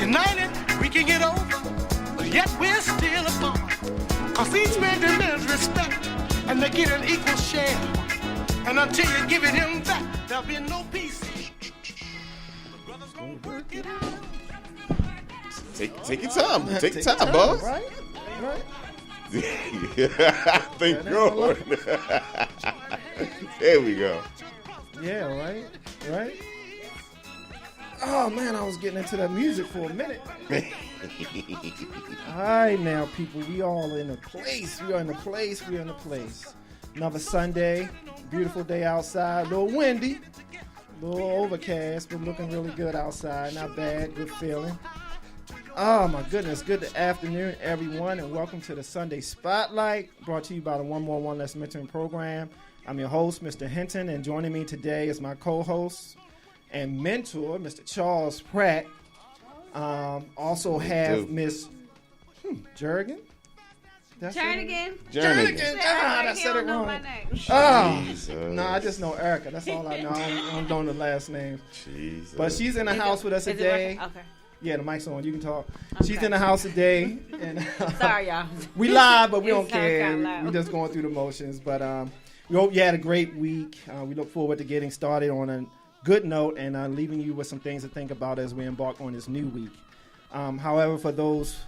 United, we can get over, but yet we're still apart. Cause each man demands respect, and they get an equal share. And until you give it him back, there'll be no peace. The brothers gonna work it out. Take your time. Take your time, boss. Right? I think good. There we go. Yeah, right? Oh, man, I was getting into that music for a minute. All right, now, people, we all in a place. We are in a place. Another Sunday, beautiful day outside, a little windy, a little overcast, but looking really good outside. Not bad, good feeling. Oh, my goodness. Good afternoon, everyone, and welcome to the Sunday Spotlight, brought to you by the One More, One Less Mentoring Program. I'm your host, Mr. Hinton, and joining me today is my co-host and mentor, Mr. Charles Pratt. Also have Miss Jernigan. Jernigan. I said it wrong. No, I just know Erika. That's all I know. I don't know the last name. Jesus. But she's in the house with us today. Okay. Yeah, the mic's on. You can talk. Okay. She's in the house today. And, sorry, y'all. We live, but we don't care. We're just going through the motions. But we hope you had a great week. We look forward to getting started on a good note and leaving you with some things to think about as we embark on this new week. However, for those,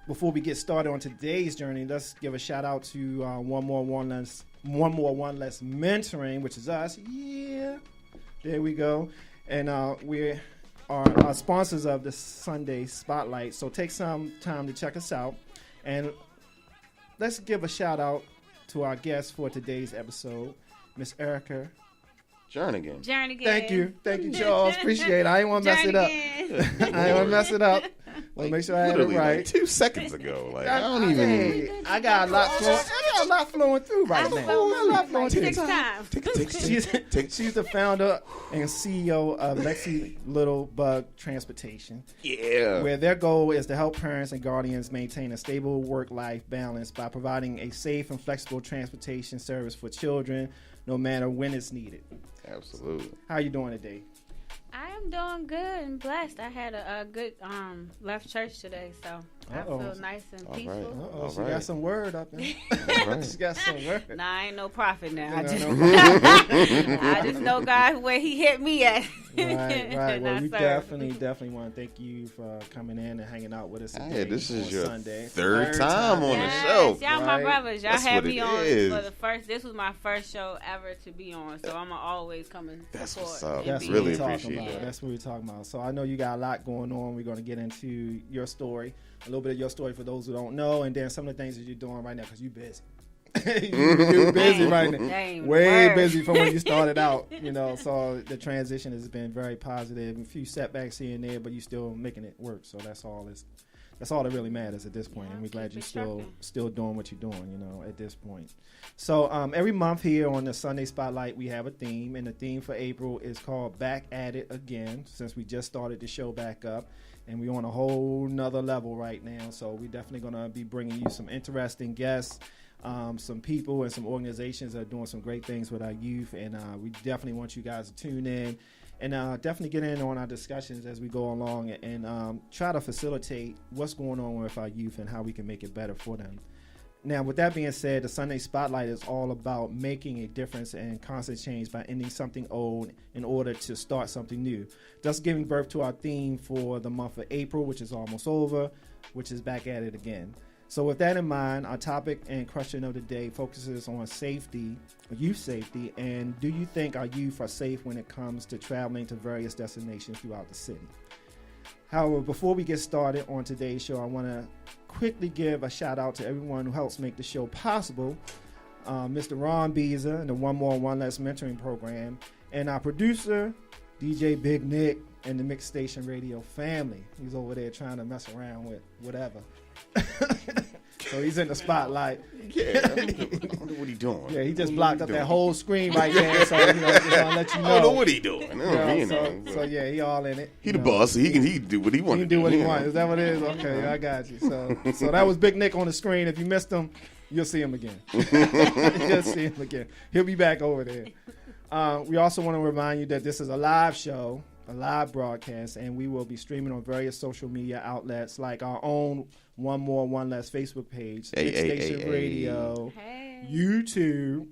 before we get started on today's journey, let's give a shout out to One More, One Less Mentoring, which is us. Yeah, there we go. And we are sponsors of the Sunday Spotlight. So take some time to check us out. And let's give a shout out to our guest for today's episode, Miss Erika Jernigan. Thank you, Charles. Appreciate it. I didn't want to mess it up. Well, make sure I had it right. Like 2 seconds ago. Like I don't even. Hey, I got a lot flowing through right now. Take time. She's the founder and CEO of Lexi Little Bug Transportation. Yeah. Where their goal is to help parents and guardians maintain a stable work-life balance by providing a safe and flexible transportation service for children, no matter when it's needed. Absolutely. How you doing today? I am doing good and blessed. I had a good left church today, so I feel nice and peaceful. Right. She got some word up there. She got some word. Nah, I ain't no prophet now. I just know God where He hit me at. Right. Well, we definitely want to thank you for coming in and hanging out with us today. Hey, this is your Sunday. third time on the show. Y'all my brothers. Y'all had me on is. for the first. This was my first show ever to be on, so I'm always coming. That's support. what's up. That's really what appreciate it. That's what we're talking about. So I know you got a lot going on. We're going to get into your story, a little bit of your story for those who don't know, and then some of the things that you're doing right now because you're busy. You're busy right now. Way busy from when you started out, so the transition has been very positive. A few setbacks here and there, but you're still making it work. So that's all that really matters at this point. And we're glad you're still doing what you're doing, at this point. So every month here on the Sunday Spotlight, we have a theme, and the theme for April is called Back at It Again, since we just started the show back up. And we're on a whole nother level right now. So we're definitely going to be bringing you some interesting guests, some people and some organizations that are doing some great things with our youth. And we definitely want you guys to tune in and definitely get in on our discussions as we go along and try to facilitate what's going on with our youth and how we can make it better for them. Now, with that being said, the Sunday Spotlight is all about making a difference and constant change by ending something old in order to start something new. Thus giving birth to our theme for the month of April, which is almost over, which is Back at It Again. So with that in mind, our topic and question of the day focuses on safety, youth safety, and do you think our youth are safe when it comes to traveling to various destinations throughout the city? However, before we get started on today's show, I want to quickly give a shout out to everyone who helps make the show possible. Mr. Ron Beezer and the One More, One Less Mentoring Program, and our producer, DJ Big Nick, and the Mix Station Radio family. He's over there trying to mess around with whatever. So he's in the spotlight. Yeah, I wonder what he's doing. Yeah, he just blocked up that whole screen right there. So just want to let you know. I don't know what he's doing. So yeah, he all in it. He the boss. So he can do what he wants. He can do what he wants. Is that what it is? Okay, I got you. So that was Big Nick on the screen. If you missed him, you'll see him again. You'll see him again. He'll be back over there. We also want to remind you that this is a live show. a live broadcast, and we will be streaming on various social media outlets like our own One More, One Less Facebook page, Station Radio, YouTube,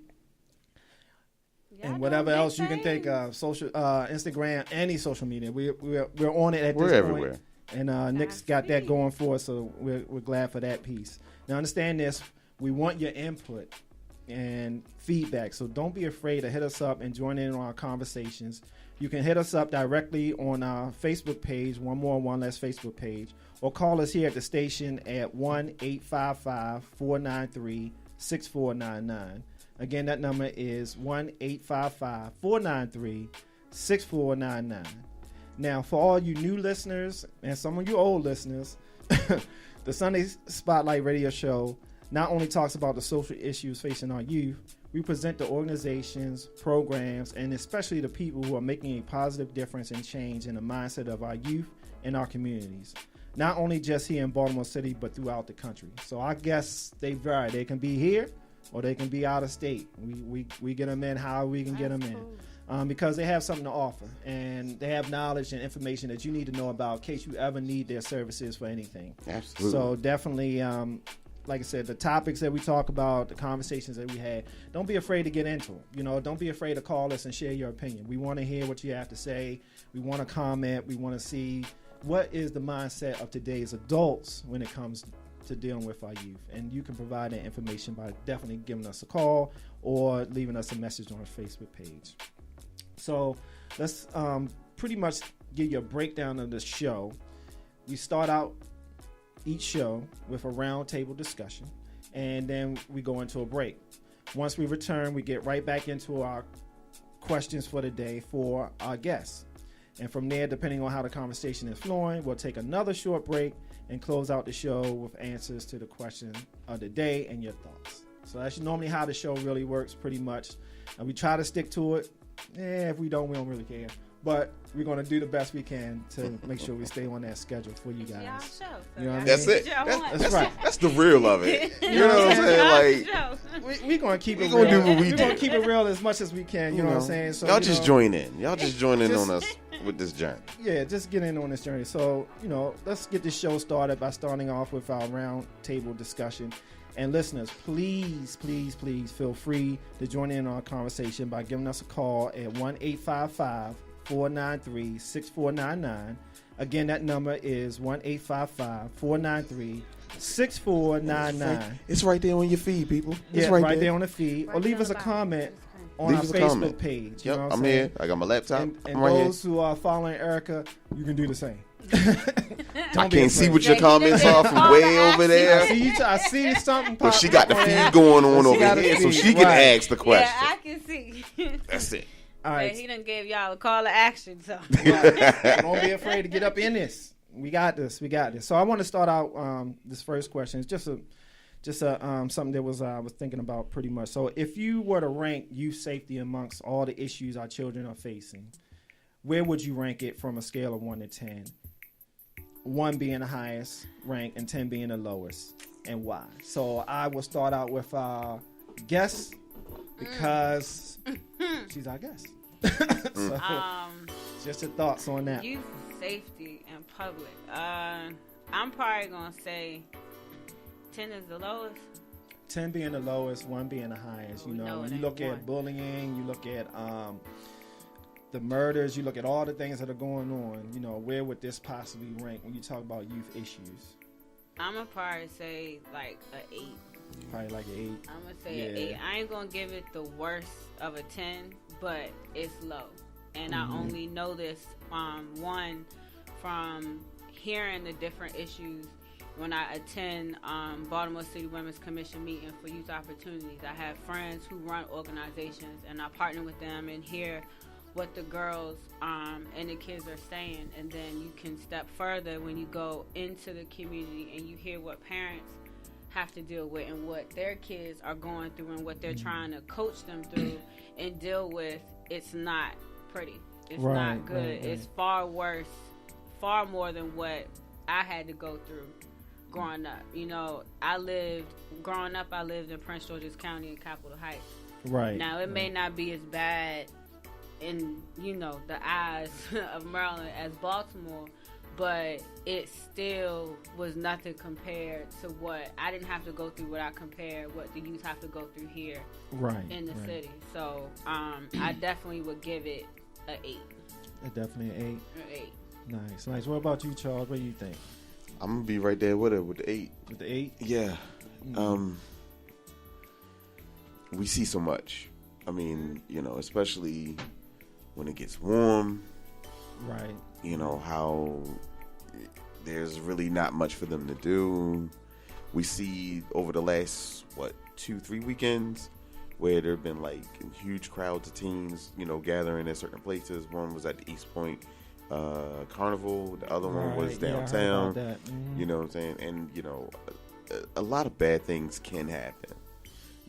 and whatever else you can think of, social, Instagram, any social media. We're on it at this point. Everywhere. And Nick's got that going for us, so we're glad for that piece. Now, understand this. We want your input and feedback, so don't be afraid to hit us up and join in on our conversations. You can hit us up directly on our Facebook page, One More, One Less Facebook page, or call us here at the station at 1-855-493-6499. Again, that number is 1-855-493-6499. Now, for all you new listeners and some of you old listeners, the Sunday Spotlight Radio Show not only talks about the social issues facing our youth, we present the organizations, programs, and especially the people who are making a positive difference and change in the mindset of our youth and our communities. Not only just here in Baltimore City, but throughout the country. So our guests, they vary. They can be here or they can be out of state. We get them in how we can get them in. Because they have something to offer, and they have knowledge and information that you need to know about in case you ever need their services for anything. Absolutely. So definitely, like I said, the topics that we talk about, the conversations that we had, don't be afraid to get into them. You know, don't be afraid to call us and share your opinion. We want to hear what you have to say. We want to comment. We want to see what is the mindset of today's adults when it comes to dealing with our youth. And you can provide that information by definitely giving us a call or leaving us a message on our Facebook page. So let's pretty much give you a breakdown of the show. We start out each show with a round table discussion, and then we go into a break. Once we return, we get right back into our questions for the day for our guests. And from there, depending on how the conversation is flowing, we'll take another short break and close out the show with answers to the question of the day and your thoughts. So that's normally how the show really works pretty much. And we try to stick to it. If we don't really care. But we're going to do the best we can to make sure we stay on that schedule for you guys. Y'all show, so you know what I mean? That's it. That's right. That's the real of it. You know what I'm saying? Like, we're going to keep it gonna real. do what we We're going do. to keep it real as much as we can. You know what I'm saying? So y'all just join in. Y'all just join in on us with this journey. Yeah, just get in on this journey. So, let's get this show started by starting off with our round table discussion. And listeners, please, please, please feel free to join in on our conversation by giving us a call at 1-855-493-6499. Again, that number is 1-855-493-6499. It's right there on your feed, people. It's right there on the feed. Or leave us a comment on our Facebook page. Yep, You know what I'm saying? here. I got my laptop. And right those here. who are following Erika, you can do the same. I can't see what your comments are from way over there. I see something But pop she got the up on there. feed going on She over got a here, so feed, she can right. ask the question. Yeah, I can see. That's it. All right. He done gave y'all a call to action, so. Don't be afraid to get up in this. We got this. So I want to start out this first question. It's just something that I was thinking about pretty much. So if you were to rank youth safety amongst all the issues our children are facing, where would you rank it from a scale of 1 to 10? 1 being the highest rank and 10 being the lowest, and why? So I will start out with our guest because she's our guest. So just your thoughts on that. Youth safety in public. I'm probably gonna say 10 is the lowest. 10 being the lowest, 1 being the highest. You look at bullying, you look at the murders, you look at all the things that are going on. Where would this possibly rank when you talk about youth issues? I'm gonna probably say like an 8. Probably like an 8. I'm gonna say an 8. I ain't gonna give it the worst of a 10, but it's low. And I only know this one from hearing the different issues when I attend Baltimore City Women's Commission meeting for youth opportunities. I have friends who run organizations, and I partner with them and hear what the girls and the kids are saying. And then you can step further when you go into the community and you hear what parents have to deal with and what their kids are going through and what they're trying to coach them through and deal with. It's not pretty. It's not good. Right. It's far worse, far more than what I had to go through growing up. Growing up, I lived in Prince George's County in Capitol Heights. Right. Now, it may not be as bad in the eyes of Maryland as Baltimore, but it still was nothing compared to what I didn't have to go through. What I compared what the youth have to go through here, in the city. So I definitely would give it an 8. Definitely an 8. An 8. Nice. What about you, Charles? What do you think? I'm gonna be right there with it with the 8. With the 8? Yeah. We see so much. I mean, especially when it gets warm. Right. How there's really not much for them to do. We see over the last 2-3 weekends where there have been like huge crowds of teens, gathering at certain places. One was at the East Point Carnival. The other one was downtown. Yeah, I heard about that. Mm-hmm. You know what I'm saying? And a lot of bad things can happen.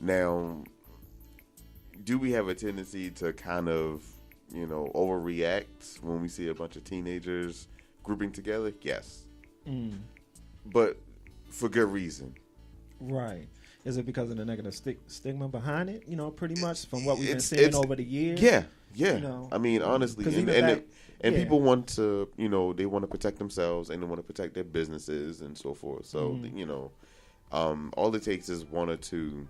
Now, do we have a tendency to kind of overreact when we see a bunch of teenagers grouping together? Yes. But for good reason. Right. Is it because of the negative stigma behind it? Pretty much from what we've been seeing over the years. Yeah. I mean, honestly, and people want to, they want to protect themselves and they want to protect their businesses and so forth. So, all it takes is one or two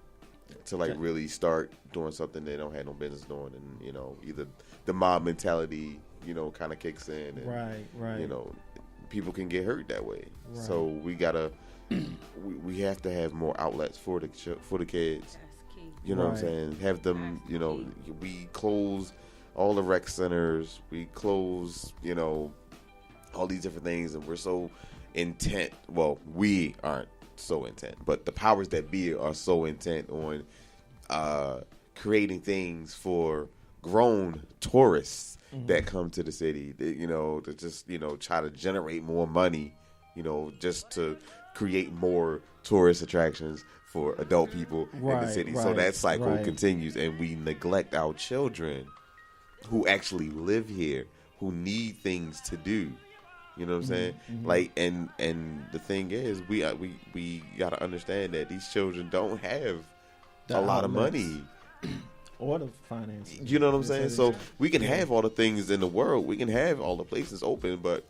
to really start doing something they don't have no business doing, and either the mob mentality kind of kicks in, and right people can get hurt that way. Right. So we gotta we have to have more outlets for the kids. That's key. You know what I'm saying? Have them. We close all the rec centers. We close all these different things, and we're so intent. Well, we aren't so intent, but the powers that be are so intent on creating things for grown tourists that come to the city, to just try to generate more money, just to create more tourist attractions for adult people in the city. So that cycle continues, and we neglect our children who actually live here, who need things to do. You know what I'm saying? Like, and the thing is, we got to understand that these children don't have a lot of money or the finance. You know what I'm saying? So we can have all the things in the world, we can have all the places open, but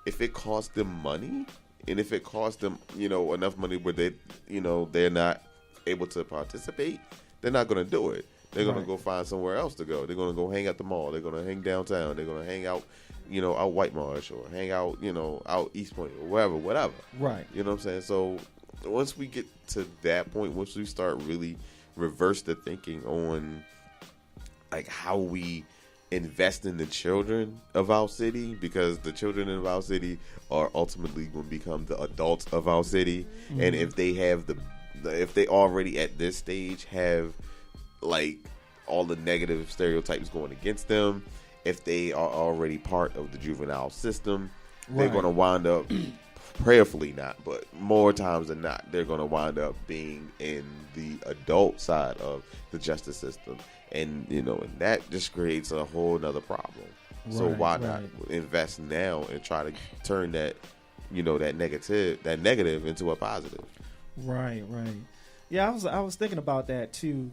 if it costs them money, and if it costs them, enough money where they're not able to participate, they're not going to do it. They're going to go find somewhere else to go. They're going to go hang at the mall. They're going to hang downtown. They're going to hang out, out White Marsh, or hang out, out East Point, or whatever. Right. You know what I'm saying? So once we get to that point, once we start really reverse the thinking on like how we invest in the children of our city, because the children of our city are ultimately going to become the adults of our city. And if they have if they already at this stage have like all the negative stereotypes going against them, if they are already part of the juvenile system, they're going to wind up, prayerfully not, but more times than not, they're going to wind up being in the adult side of the justice system. And, and that just creates a whole nother problem. So why not invest now and try to turn that, that negative into a positive? Right. Yeah, I was thinking about that too.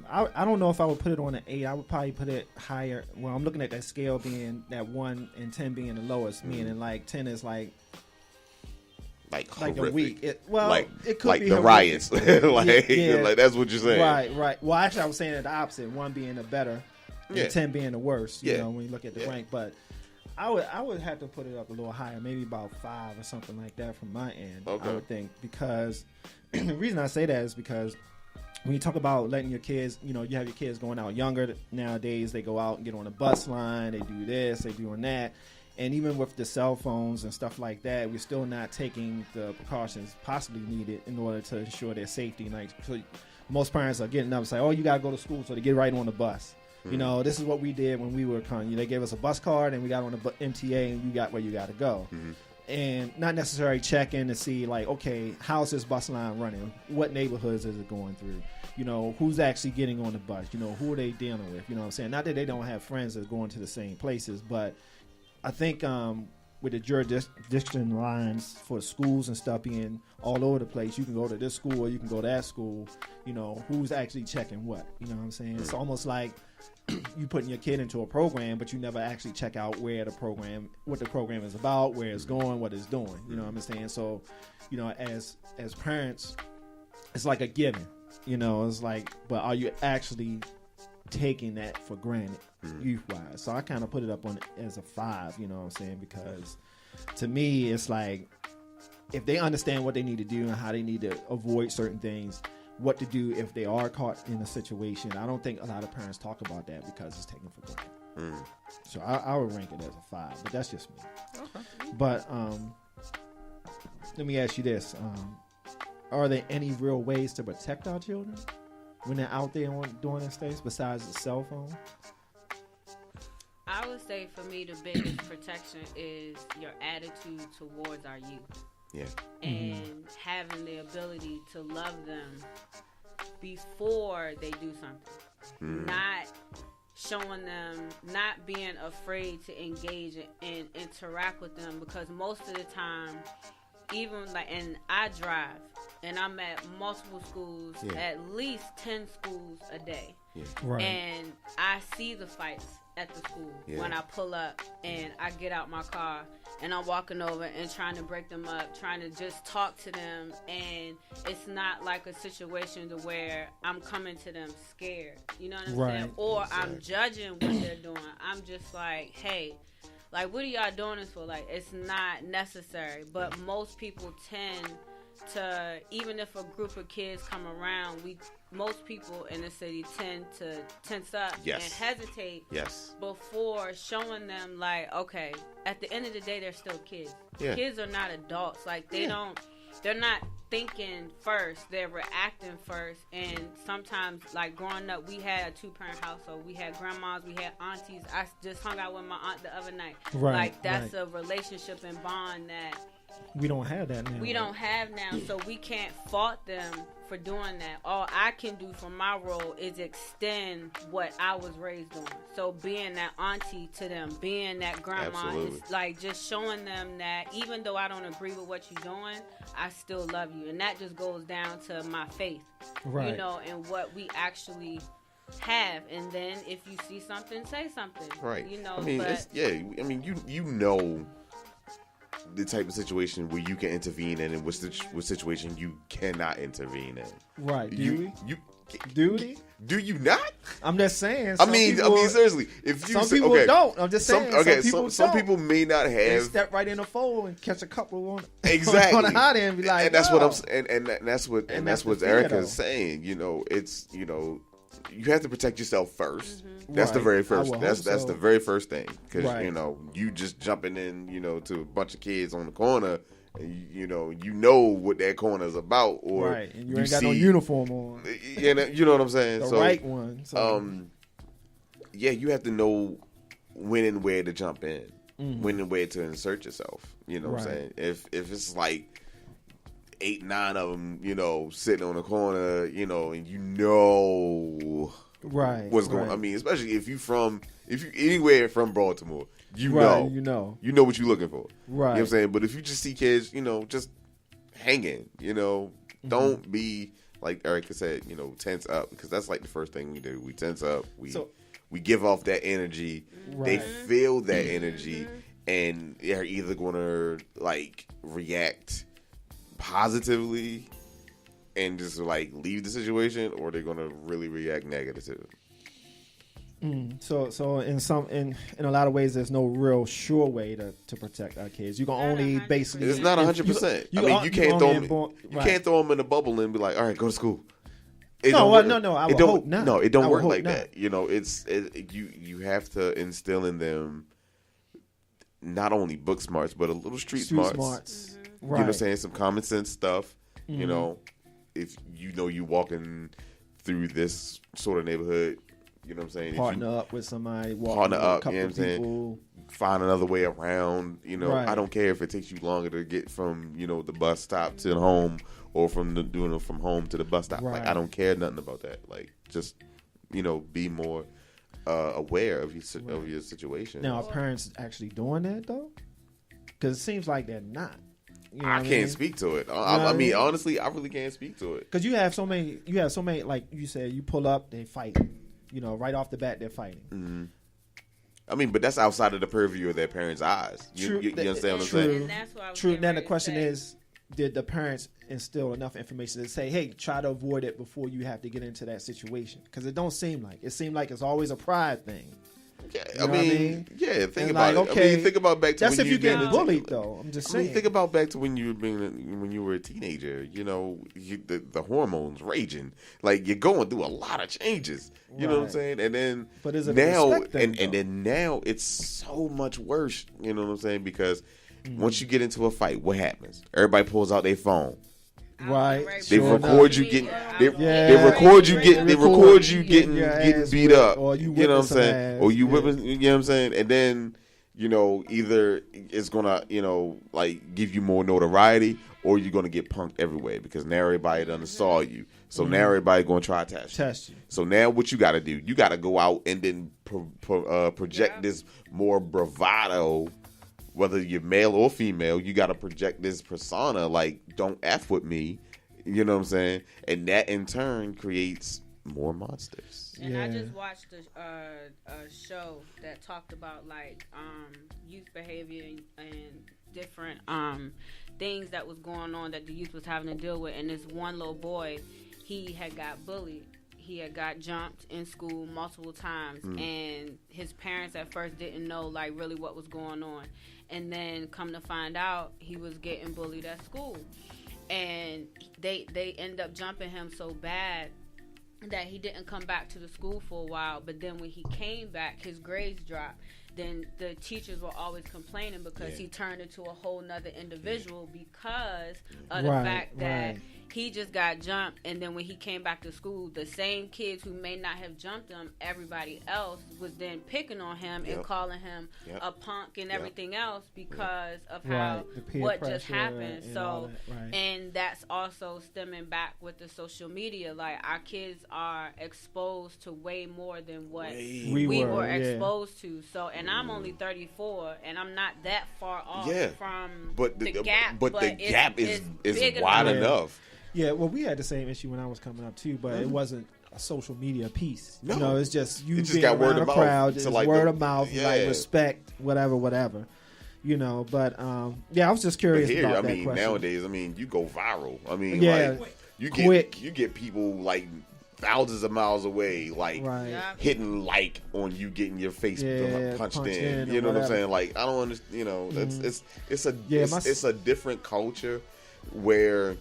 I don't know if I would put it on an 8. I would probably put it higher. Well, I'm looking at that scale being that 1 and 10 being the lowest, meaning like 10 is like horrific. A week. It could like be the horrific. riots. Like that's what you're saying. Right. Well, actually, I was saying the opposite. 1 being the better, and 10 being the worst. You know, when you look at the rank. But I would have to put it up a little higher, maybe about 5 or something like that from my end. Okay. I would think, because the reason I say that is because when you talk about letting your kids, you have your kids going out younger nowadays. They go out and get on a bus line. They do this. They doing that. And even with the cell phones and stuff like that, we're still not taking the precautions possibly needed in order to ensure their safety. Like, so most parents are getting up and say, "Oh, you gotta go to school," so they get right on the bus. This is what we did when we were coming. They gave us a bus card and we got on the MTA and you got where you got to go. And not necessarily checking to see like, okay, how's this bus line running? What neighborhoods is it going through? Who's actually getting on the bus? Who are they dealing with? You know what I'm saying? Not that they don't have friends that are going to the same places, but I think with the jurisdiction lines for schools and stuff being all over the place. You can go to this school or you can go to that school. You know, who's actually checking what? You know what I'm saying? It's almost like you putting your kid into a program, but you never actually check out what the program is about, where it's going, what it's doing. You know what I'm saying? So, you know, as parents, it's like a given. You know, it's like, but are you actually taking that for granted youth-wise? So I kind of put it up on as a 5, you know what I'm saying? Because to me, it's like, if they understand what they need to do and how they need to avoid certain things, what to do if they are caught in a situation. I don't think a lot of parents talk about that because it's taken for granted. So I would rank it as a 5, but that's just me. Okay. But let me ask you this. Are there any real ways to protect our children when they're out there doing these things besides the cell phone? I would say for me the biggest protection is your attitude towards our youth. Yeah. And having the ability to love them before they do something. Not showing them, not being afraid to engage and interact with them, because most of the time, even like, and I drive and I'm at multiple schools, at least 10 schools a day. Yeah. Right. And I see the fights at the school when I pull up and I get out my car and I'm walking over and trying to break them up, trying to just talk to them, and it's not like a situation to where I'm coming to them scared, you know what I'm saying? Or I'm judging what they're doing. I'm just like, hey, like, what are y'all doing this for? Like, it's not necessary. But most people tend to, even if a group of kids come around, most people in the city tend to tense up and hesitate before showing them, like, okay, at the end of the day, they're still kids. Yeah. Kids are not adults. Like, they're not thinking first, they're reacting first. And sometimes, like, growing up, we had a 2-parent household. We had grandmas, we had aunties. I just hung out with my aunt the other night. Like, that's a relationship and bond that we don't have that now. We don't have now, so we can't fault them for doing that. All I can do for my role is extend what I was raised on. So being that auntie to them, being that grandma, is like just showing them that even though I don't agree with what you're doing, I still love you. And that just goes down to my faith, you know, and what we actually have. And then if you see something, say something. Right. You know, I mean, you know the type of situation where you can intervene in and what situation you cannot intervene in. Right. Do you not? I'm just saying. I mean, seriously. If you some people don't. I'm just saying. Some people may not have. They step right in the fold and catch a couple on exactly on the hot end and be like, and that's what I'm saying. And that's what Erika is saying. You know, it's, you know, you have to protect yourself first. That's the very first. That's the very first thing, because you know, you just jumping in, you know, to a bunch of kids on the corner, and you know what that corner is about, or and you ain't got no uniform on. You know what I'm saying? The right one. So. You have to know when and where to jump in, when and where to insert yourself. You know what I'm saying? If it's like 8, 9 of them, you know, sitting on the corner, you know, and you know what's going on. I mean, especially if you anywhere from Baltimore, you know what you're looking for. Right. You know what I'm saying? But if you just see kids, you know, just hanging, you know, don't be, like Erika said, you know, tense up, because that's like the first thing we do. We tense up. We give off that energy. They feel that energy, and they're either going to like react positively and just like leave the situation, or they're gonna really react negatively. So in a lot of ways, there's no real sure way to protect our kids. You can only basically, it's not 100%. I mean, you can't throw them in a bubble and be like, all right, go to school. It don't work like that. You know, you have to instill in them not only book smarts, but a little street smarts. You know what I'm saying? Some common sense stuff. You know, if you know you walking through this sort of neighborhood, you know what I'm saying? Partner up with somebody, partner up, you know what I'm saying? Find another way around. You know, I don't care if it takes you longer to get from, you know, the bus stop to home, or from home to the bus stop. Like, I don't care nothing about that. Like, just, you know, be more aware of your situation. Now, are parents actually doing that though? Because it seems like they're not. You know I what can't mean? speak to it. You know I what mean, I mean? honestly, I really can't speak to it. Because you have so many, like you said, you pull up, they fight. You know, right off the bat, they're fighting. Mm-hmm. I mean, but that's outside of the purview of their parents' eyes. You understand what I'm saying? And that's why True. Then the question is, did the parents instill enough information to say, hey, try to avoid it before you have to get into that situation? Because it don't seem like. It seemed like it's always a pride thing. Yeah, You know what I mean? Yeah. Think And about like, it. okay, I mean, think about back to That's when if you been get bullied, though. I'm just I saying. mean, think about back to when you were a teenager. You know, the hormones raging. Like you're going through a lot of changes. You know what I'm Right. saying? And then But is it a now, respect thing, and though? then now it's so much worse. You know what I'm saying? Because once you get into a fight, what happens? Everybody pulls out their phone. Right. They Sure record enough. you getting. Yeah. They record you getting. They record you getting getting your getting ass beat whipped, up. or you know what I'm whipping some saying? ass, Or you yeah. whipping. You know what I'm saying? And then either it's gonna like give you more notoriety, or you're gonna get punked everywhere because now everybody done saw you. So now everybody gonna try to test you. So now what you got to do? You got to go out and then project this more bravado. Whether you're male or female, you got to project this persona like, don't F with me. You know what I'm saying? And that in turn creates more monsters. And I Yeah. just watched a show that talked about like youth behavior and different things that was going on that the youth was having to deal with. And this one little boy, he had got bullied. He had got jumped in school multiple times, and his parents at first didn't know like really what was going on. And then come to find out, he was getting bullied at school, and they end up jumping him so bad that he didn't come back to the school for a while. But then when he came back, his grades dropped. Then the teachers were always complaining because he turned into a whole nother individual because of the fact that he just got jumped. And then when he came back to school, the same kids who may not have jumped him, everybody else was then picking on him and calling him a punk and everything else because of how what just happened. So and that's also stemming back with the social media. Like our kids are exposed to way more than what we were exposed to. So and I'm only 34 and I'm not that far off from the gap. But the gap is wide enough. Yeah, well, we had the same issue when I was coming up too, but it wasn't a social media piece. No, you know, it's just you being got around a crowd, it's like word of mouth, like respect, whatever. You know, but I was just curious about that question. Nowadays, you go viral. Like you get people like thousands of miles away, like hitting like on you getting your face punched in. You know what I'm saying? Like I don't understand. You know, it's a different culture where.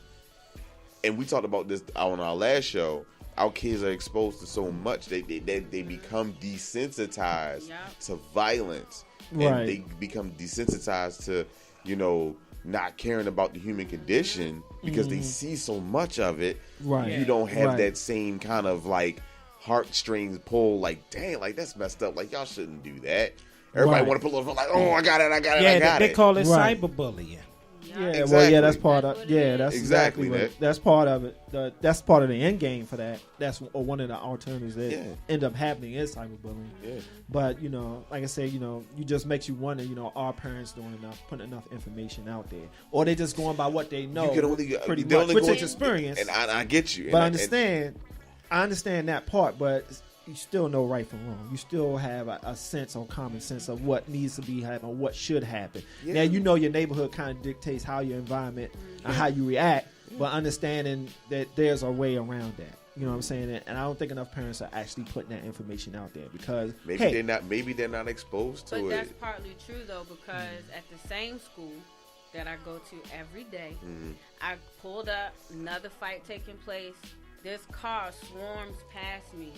And we talked about this on our last show. Our kids are exposed to so much they become desensitized to violence, and they become desensitized to not caring about the human condition because they see so much of it. You don't have that same kind of like heartstrings pull. Like dang, like that's messed up. Like y'all shouldn't do that. Everybody want to pull over like, oh, I got it. They call it cyberbullying. Yeah, exactly. Well, that's part of. Yeah, that's exactly that's part of it. That's part of the end game for that. That's one of the alternatives that end up happening is cyberbullying. Yeah. But like I said, you just makes you wonder. Are parents doing enough, putting enough information out there, or they just going by what they know? You can only pretty much, which is experience. And I get you. But I understand that part, but. You still know right from wrong. You still have a sense or common sense of what needs to be happening, what should happen. Now your neighborhood kind of dictates how your environment and how you react, but understanding that there's a way around that. You know what I'm saying? And I don't think enough parents are actually putting that information out there because maybe they're not exposed to it. But that's partly true though, because at the same school that I go to every day, I pulled up, another fight taking place. This car swarms past me.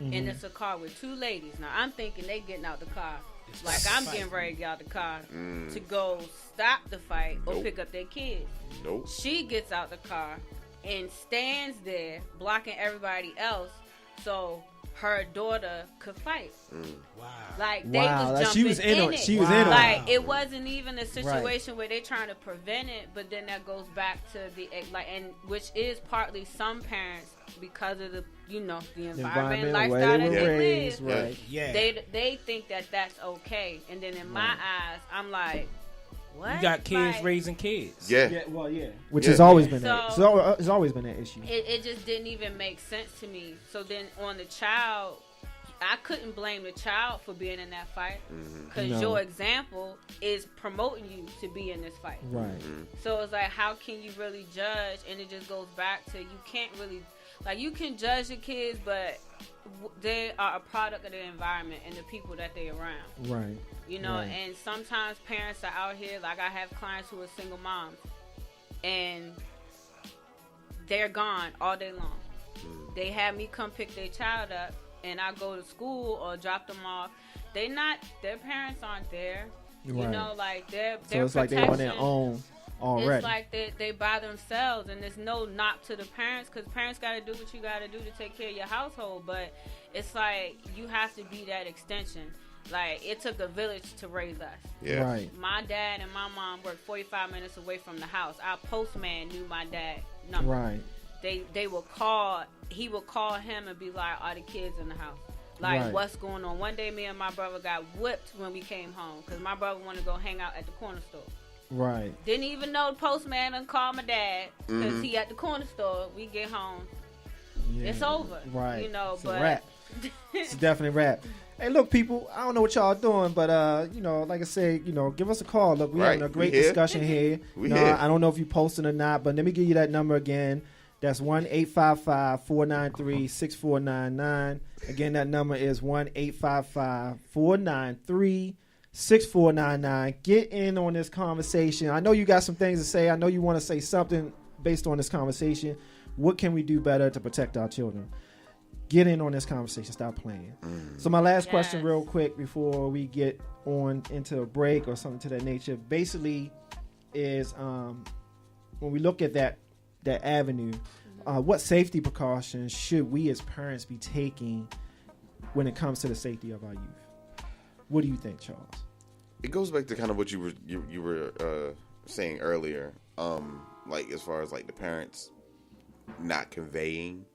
And it's a car with two ladies. Now I'm thinking they getting out the car like I'm getting ready to get out the car to go stop the fight or pick up their kids. Nope. She gets out the car and stands there blocking everybody else so her daughter could fight. Wow. Like they was jumping she was in it. She was in it. Like it wasn't even a situation where they're trying to prevent it, but then that goes back to the and which is partly some parents because of the the environment lifestyle that they live. They think that that's okay, and then in my eyes, I'm like, what? You got kids Like, raising kids. Yeah. Which Yeah. has always been So- it's always been an issue. it just didn't even make sense to me. So then on the child, I couldn't blame the child for being in that fight because No. your example is promoting you to be in this fight. Right. So it's like, how can you really judge? And it just goes back to, you can't really, like, you can judge your kids, but they are a product of the environment and the people that they're around. Right. You know, Right. and sometimes parents are out here, like I have clients who are single moms, and they're gone all day long. They have me come pick their child up, and I go to school or drop them off. Their parents aren't there. You Right. know, like their So it's like they're on their protection- own already. It's like they by themselves, and there's no knock to the parents, because parents got to do what you got to do to take care of your household. But it's like you have to be that extension. Like, it took a village to raise us. Yeah. Right. My dad and my mom worked 45 minutes away from the house. Our postman knew my dad number. Right. They would call. He would call him and be like, "Are the kids in the house? Like, Right. what's going on?" One day, me and my brother got whipped when we came home because my brother wanted to go hang out at the corner store. Right. Didn't even know the postman and call my dad because he at the corner store. We get home, Yeah. it's over. Right. You know, It's a but wrap. It's definitely a wrap. Hey, look, people, I don't know what y'all doing, but, you know, like I said, you know, give us a call. Look, we're having a Right. great We here. discussion here. We You know, here. I don't know if you posting or not, but let me give you that number again. That's 1-855-493-6499. Again, that number is 1-855-493-6499. Get in on this conversation. I know you got some things to say. I know you want to say something based on this conversation. What can we do better to protect our children? Get in on this conversation. Stop playing. So my last question real quick before we get on into a break or something to that nature, basically is when we look at that avenue, what safety precautions should we as parents be taking when it comes to the safety of our youth? What do you think, Charles? It goes back to kind of what you were saying earlier, like as far as like the parents not conveying,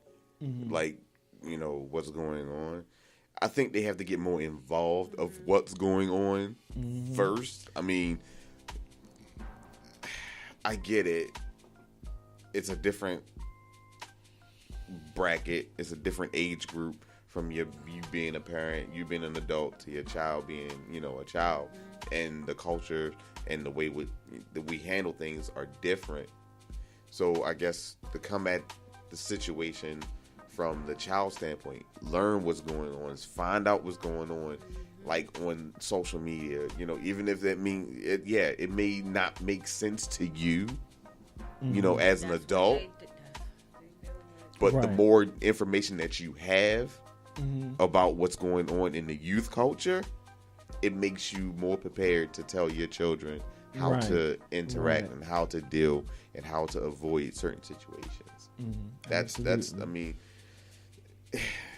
like, you know, what's going on. I think they have to get more involved of what's going on first. I mean, I get it. It's a different bracket. It's a different age group from you being a parent, you being an adult, to your child being, you know, a child. And the culture and the way that we handle things are different. So I guess to come at the situation from the child standpoint, learn what's going on, find out what's going on, like on social media, you know, even if that means it may not make sense to you, you know, as an adult, but the Right. more information that you have about what's going on in the youth culture, it makes you more prepared to tell your children how Right. to interact Right. and how to deal and how to avoid certain situations. That's I mean,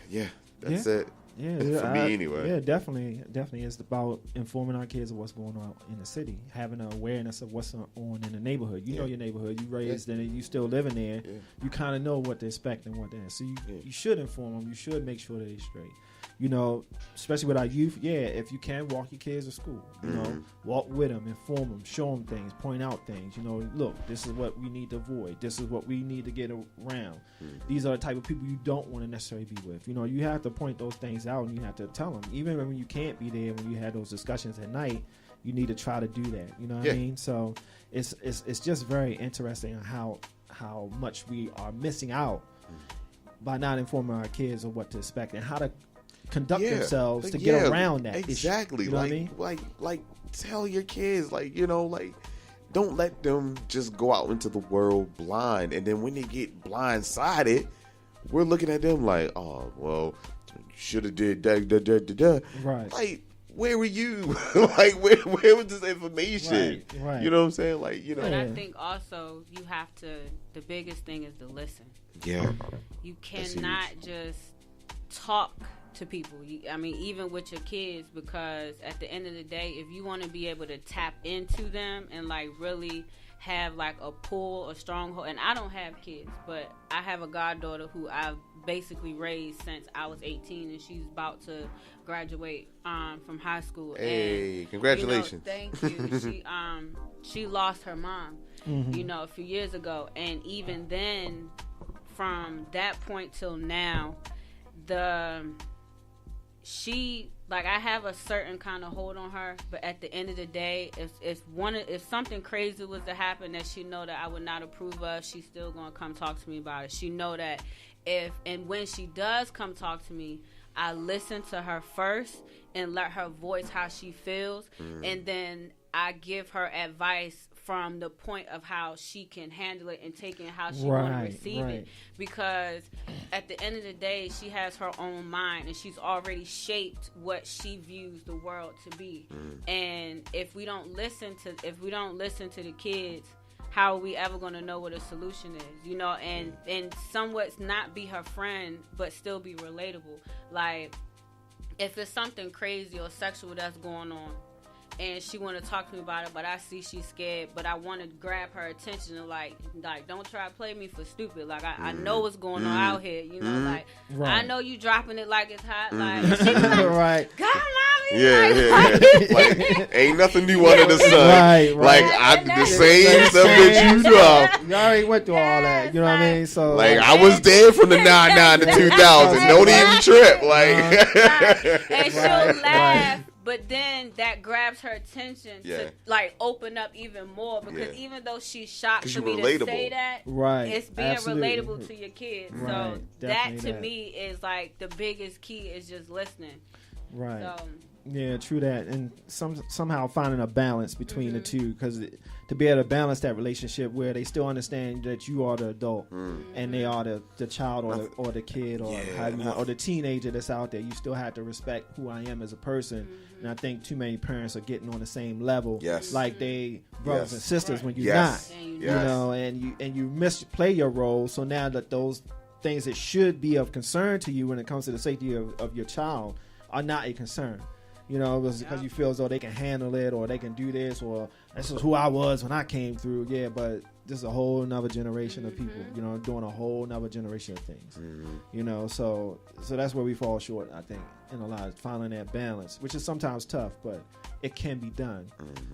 yeah, that's it. Yeah, For me anyway. Yeah, definitely is about informing our kids of what's going on in the city, having an awareness of what's on in the neighborhood. You know your neighborhood. You raised in it. You still living there. Yeah. You kind of know what to expect and what to. So you Yeah. you should inform them. You should make sure that they're straight. You know, especially with our youth. Yeah, if you can, walk your kids to school. You know, walk with them, inform them, show them things, point out things. You know, look, this is what we need to avoid. This is what we need to get around. These are the type of people you don't want to necessarily be with. You know, you have to point those things out and you have to tell them. Even when you can't be there, when you had those discussions at night, you need to try to do that. You know what I mean? So it's just very interesting how much we are missing out by not informing our kids of what to expect and how to conduct themselves to get around that exactly issue. You know like what I mean? like tell your kids, like, you know, like, don't let them just go out into the world blind, and then when they get blindsided, we're looking at them like, oh well, should have did da. Right. Like, where were you? Like, where was this information? Right. You know what I'm saying? Like, you know. But I think also you have to, the biggest thing is to listen. Yeah. You That's cannot huge. just talk to people. I mean, even with your kids, because at the end of the day, if you want to be able to tap into them and like really have like a pull, a stronghold. And I don't have kids, but I have a goddaughter who I've basically raised since I was 18, and she's about to graduate from high school. Hey, and, congratulations! Thank you. She lost her mom, a few years ago, and even then, from that point till now, I have a certain kind of hold on her, but at the end of the day, if something crazy was to happen that she know that I would not approve of, she's still gonna come talk to me about it. She know that when she does come talk to me, I listen to her first and let her voice how she feels, and then I give her advice from the point of how she can handle it and take it how she want to receive it. Because at the end of the day, she has her own mind, and she's already shaped what she views the world to be. And if we don't listen to the kids, how are we ever going to know what a solution is? And somewhat not be her friend, but still be relatable. Like, if it's something crazy or sexual that's going on, and she want to talk to me about it, but I see she's scared, but I want to grab her attention and like don't try to play me for stupid. Like, I know what's going on out here, I know you dropping it like it's hot, like she's like, God, mommy, like, ain't nothing new under the sun, like the same stuff that you drop. You already went through all that, you know what I mean? So like, I was there from the 99 to 2000. Don't even trip, like, and she'll laugh. But then that grabs her attention to like open up even more, because even though she's shocked for me to say that, it's being relatable to your kids. So that to me is like the biggest key is just listening. Right. So, yeah, true that, and somehow finding a balance between the two, because to be able to balance that relationship where they still understand that you are the adult and they are the child or the kid or or the teenager that's out there, you still have to respect who I am as a person. And I think too many parents are getting on the same level, like they brothers and sisters when you're not, and you misplay your role. So now that those things that should be of concern to you when it comes to the safety of your child are not a concern. Because you feel as though they can handle it, or they can do this, or this is who I was when I came through. Yeah, but this is a whole nother generation of people, doing a whole nother generation of things. So that's where we fall short, I think, in a lot, finding that balance, which is sometimes tough, but it can be done.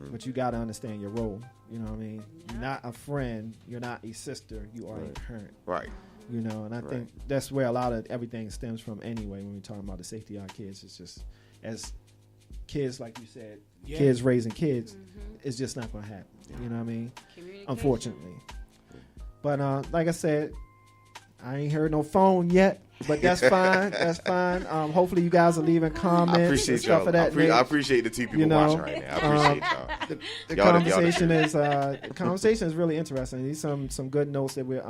But you got to understand your role. You know what I mean? You're not a friend. You're not a sister. You are a parent. Right. And I think that's where a lot of everything stems from anyway, when we're talking about the safety of our kids. It's just, as kids, like you said, kids raising kids, it's just not going to happen. You know what I mean? Unfortunately. But like I said, I ain't heard no phone yet, but that's fine. That's fine. Hopefully you guys are leaving comments. I appreciate and stuff y'all. of that. I appreciate the two people watching right now. I appreciate y'all. The conversation is really interesting. These some good notes that we're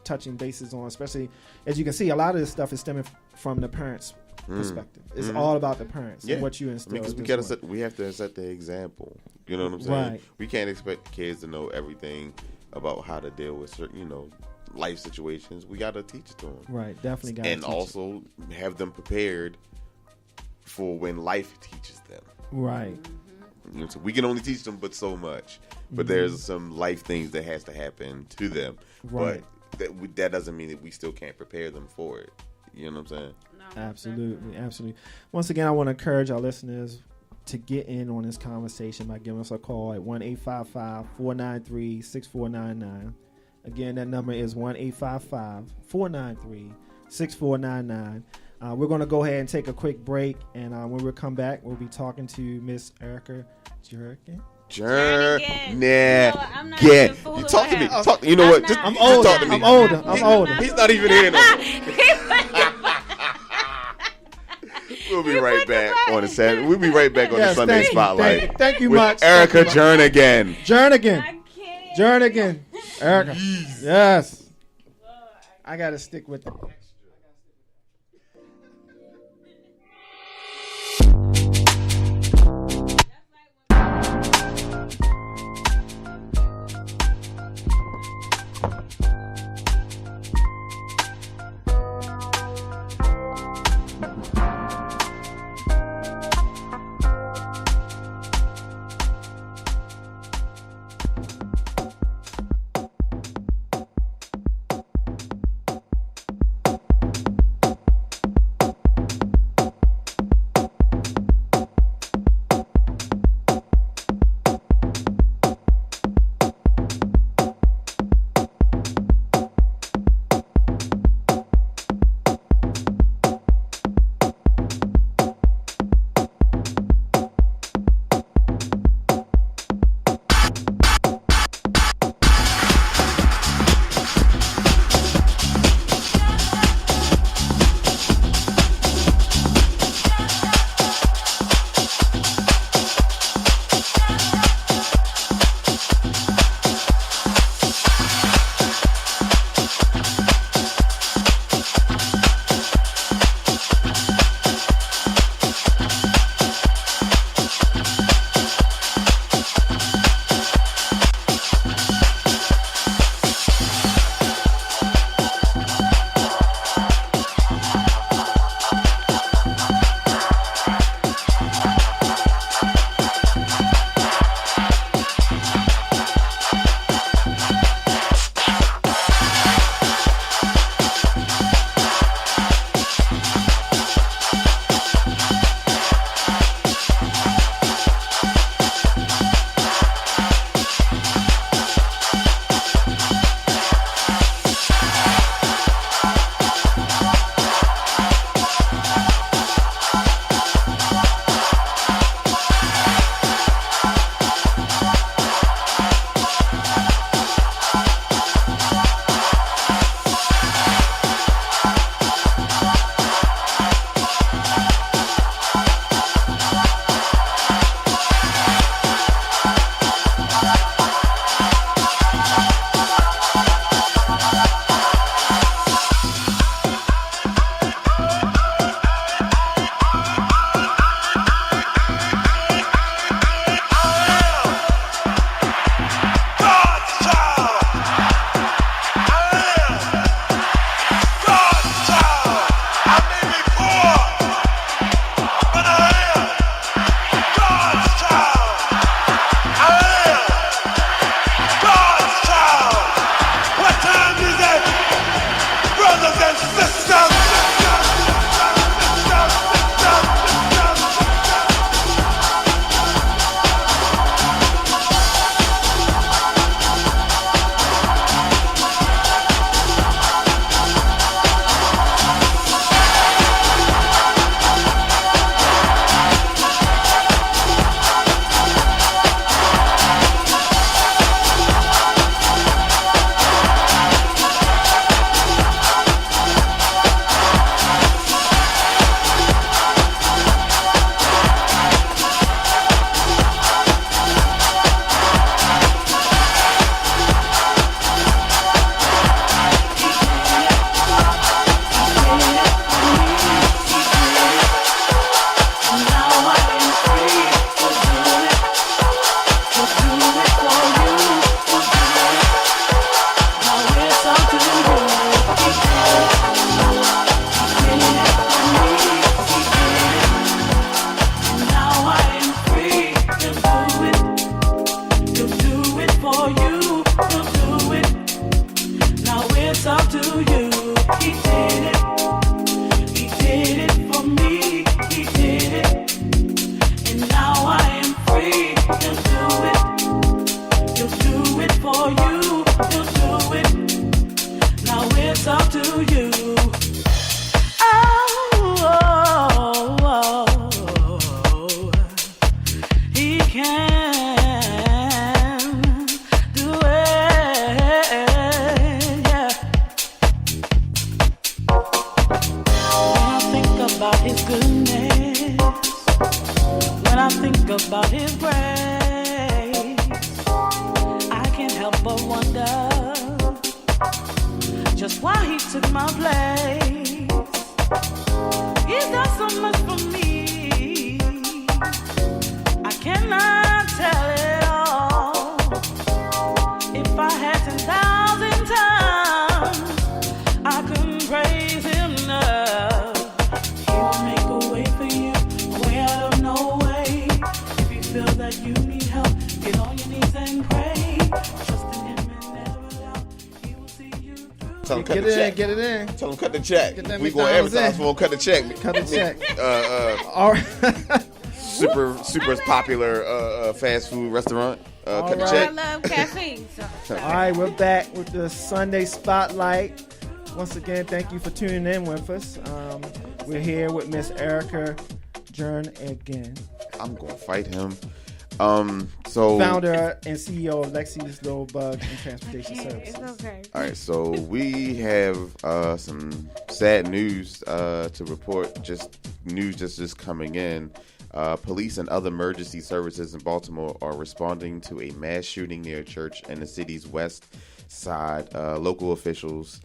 touching bases on, especially as you can see, a lot of this stuff is stemming from the parents' perspective. It's all about the parents and what you instill. Because we have to set the example. You know what I'm saying? Right. We can't expect kids to know everything about how to deal with certain, life situations. We got to teach it to them. Right, definitely got to and also have them prepared for when life teaches them. Right. So we can only teach them but so much. But there's some life things that has to happen to them. Right. But that doesn't mean that we still can't prepare them for it. You know what I'm saying? Absolutely. Once again, I want to encourage our listeners to get in on this conversation by giving us a call at 1-855-493-6499. Again, that number is 1-855-493-6499. We're going to go ahead and take a quick break, and when we come back, we'll be talking to Miss Erika Jernigan. You talk to me. You know what? I'm older. I'm older. He's not even here now. We'll be right back on the Saturday. We'll be right back on the Sunday Spotlight. Thank you much. Erika Jernigan. Jernigan. Erika. Yes. I got to stick with it. up to you. He did it. He did it for me. He did it. And now I am free. He'll do it. He'll do it for you. He'll do it. Now it's up to you. He can do it, yeah. When I think about his goodness, when I think about his grace, I can't help but wonder just why he took my place. He's done so much for me. I cannot tell it all. If I had 10,000 tongues, I couldn't praise him enough. He will make a way for you, a way out of no way. If you feel that you need help, get on your knees and pray. Trust in him and never doubt. He will see you through. Tell him cut the check. Get it in. Tell him cut the check. Get that We gonna McDonald's advertise in. for him. Cut the check. Cut the check. All right. super popular fast food restaurant. Cut the right. I check. love caffeine. So. All right, we're back with the Sunday Spotlight. Once again, thank you for tuning in with us. We're here with Miss Erika Jernigan, I'm gonna fight him. So founder and CEO of Lexi's Little Bug and Transportation Services. It's okay. all right, so we have some sad news to report. Just news just coming in. Police and other emergency services in Baltimore are responding to a mass shooting near a church in the city's west side. Local officials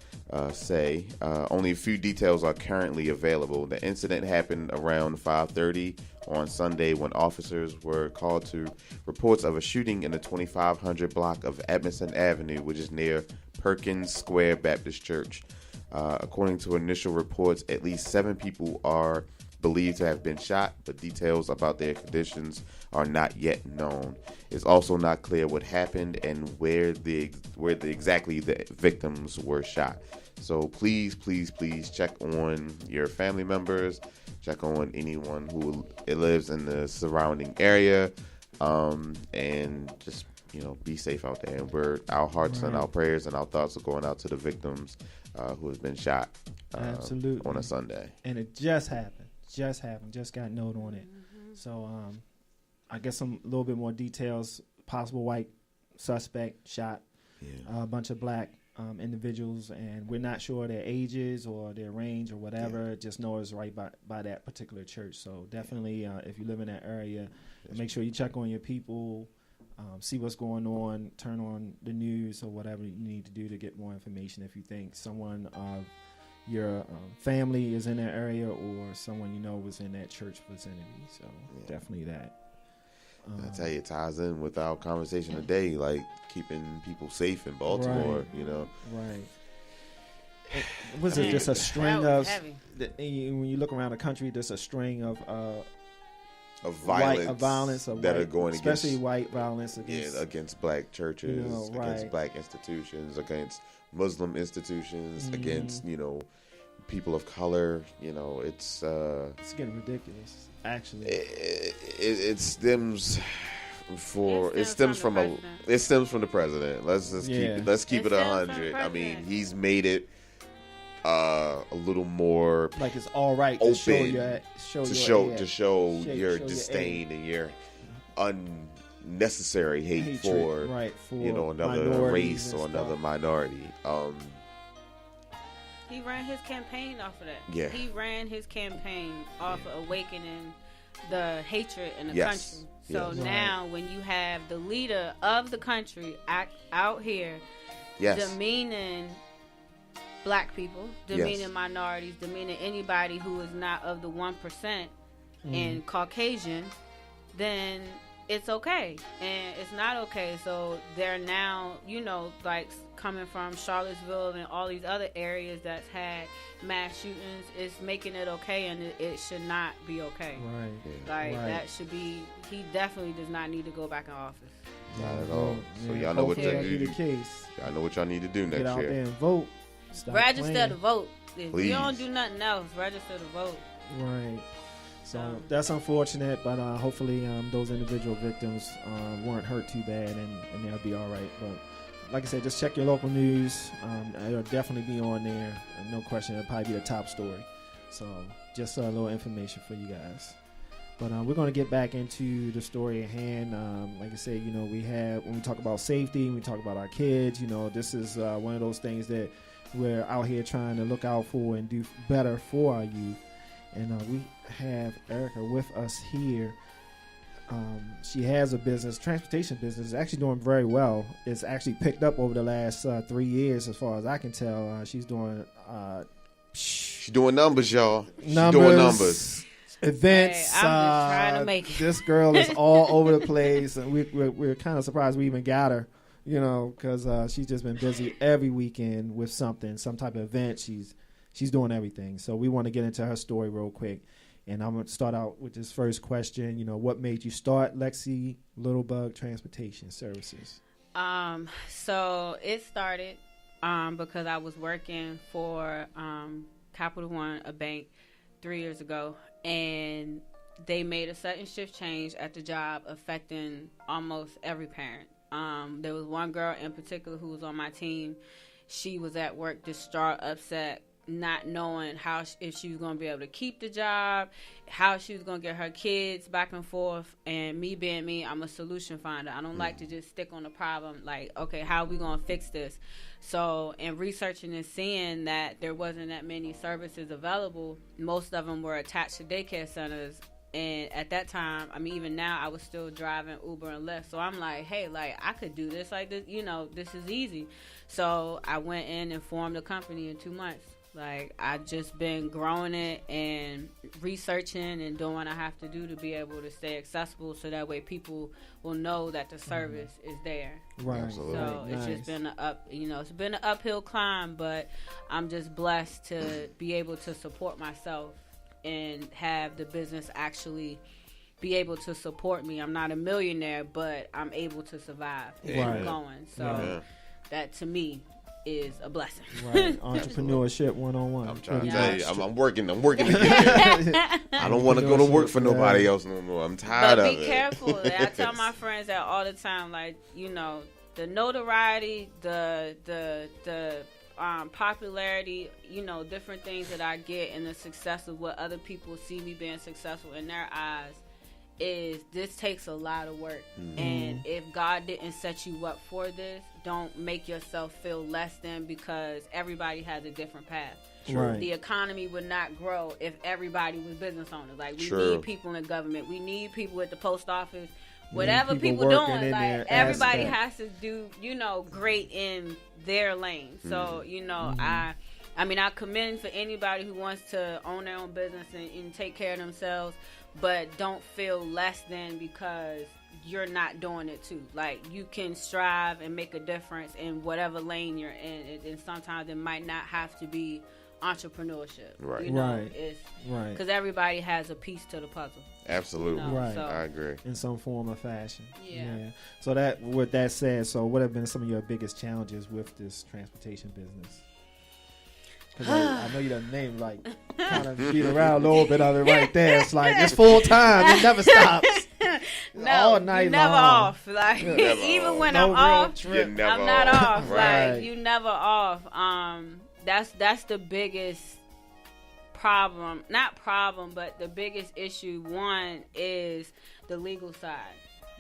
say only a few details are currently available. The incident happened around 5:30 on Sunday when officers were called to reports of a shooting in the 2500 block of Edmondson Avenue, which is near Perkins Square Baptist Church. According to initial reports, at least 7 people are believed to have been shot, but details about their conditions are not yet known. It's also not clear what happened and where exactly the victims were shot. So please check on your family members, check on anyone who lives in the surrounding area, and just be safe out there. And our hearts and our prayers and our thoughts are going out to the victims who have been shot Absolutely. on a Sunday. And it just happened. Just got note on it. So I guess a little bit more details. Possible white suspect shot a bunch of black individuals, and we're not sure their ages or their range or whatever. Just know it's right by that particular church. So definitely, if you live in that area, make sure you check on your people, see what's going on, turn on the news or whatever you need to do to get more information if you think someone of your family is in that area or someone was in that church vicinity. So definitely that. I tell you, it ties in with our conversation today, like keeping people safe in Baltimore. Right. Right. Was it just a string of when you look around the country? Just a string of violence that are going especially against white violence against black churches, against black institutions, against Muslim institutions, against people of color. It's getting ridiculous. Actually, it stems from the president. Let's keep it 100. I mean, he's made it a little more like it's all right open to show your disdain and your unnecessary hate for another race or another minority. He ran his campaign off of that. Yeah. He ran his campaign off of awakening the hatred in the country. So now when you have the leader of the country out here demeaning black people, demeaning minorities, demeaning anybody who is not of the 1% and Caucasian, then it's okay. And it's not okay. So they're now, like coming from Charlottesville and all these other areas that's had mass shootings, it's making it okay, and it should not be okay. Right. That should be, he definitely does not need to go back in office. Not at all. So y'all know what y'all be the case. Y'all know what y'all need to do next year. Get out there and vote. Stop register playing. to vote. If Please. you don't do nothing else, register to vote. Right. So that's unfortunate, but hopefully those individual victims weren't hurt too bad, and they'll be all right. But like I said, just check your local news. It'll definitely be on there. No question, it'll probably be the top story. So just a little information for you guys. But we're going to get back into the story at hand. Like I said, when we talk about safety, when we talk about our kids, this is one of those things that we're out here trying to look out for and do better for our youth. And we have Erika with us here. She has a business, transportation business, is actually doing very well. It's actually picked up over the last 3 years, as far as I can tell. She's doing numbers, y'all. She's doing numbers. Events. Hey, I'm just trying to make it. This girl is all over the place, and we're kind of surprised we even got her. Because she's just been busy every weekend with something, some type of event. She's doing everything. So we want to get into her story real quick. And I'm going to start out with this first question. What made you start Lexi Littlebug Transportation Services? So it started because I was working for Capital One, a bank, 3 years ago. And they made a sudden shift change at the job affecting almost every parent. There was one girl in particular who was on my team. She was at work distraught, upset, not knowing if she was going to be able to keep the job, how she was going to get her kids back and forth. And me being me, I'm a solution finder. I don't like to just stick on the problem like, okay, how are we going to fix this? So in researching and seeing that there wasn't that many services available, most of them were attached to daycare centers. And at that time, even now, I was still driving Uber and Lyft. So I'm like, hey, I could do this like this. This is easy. So I went in and formed a company in 2 months. I just been growing it and researching and doing what I have to do to be able to stay accessible, so that way people will know that the service is there. Right. Absolutely. So it's just been it's been an uphill climb, but I'm just blessed to be able to support myself and have the business actually be able to support me. I'm not a millionaire, but I'm able to survive and keep going. So that to me is a blessing. Right. Entrepreneurship 101. I'm trying to tell you, I'm working to get there. I don't want to go to work for nobody else no more. I'm tired of it. But be careful. I tell my friends that all the time, the notoriety, the popularity, different things that I get, and the success of what other people see me being successful in their eyes, this takes a lot of work. And if God didn't set you up for this, don't make yourself feel less than, because everybody has a different path. Right. The economy would not grow if everybody was business owners. We need people in government. We need people at the post office. Whatever people doing, everybody has to do, great in their lane. So, I commend for anybody who wants to own their own business and take care of themselves, but don't feel less than because you're not doing it too. You can strive and make a difference in whatever lane you're in, and sometimes it might not have to be entrepreneurship. Right. It's because everybody has a piece to the puzzle. Absolutely. Right. So, I agree. In some form or fashion. Yeah. So with that said, what have been some of your biggest challenges with this transportation business? Because I know you done named kind of beat around a little bit of it right there. It's it's full time. It never stops. All night you never long. off. Even when I'm off, I'm not off. Right. You never off. That's the biggest problem. Not problem, but the biggest issue. One is the legal side.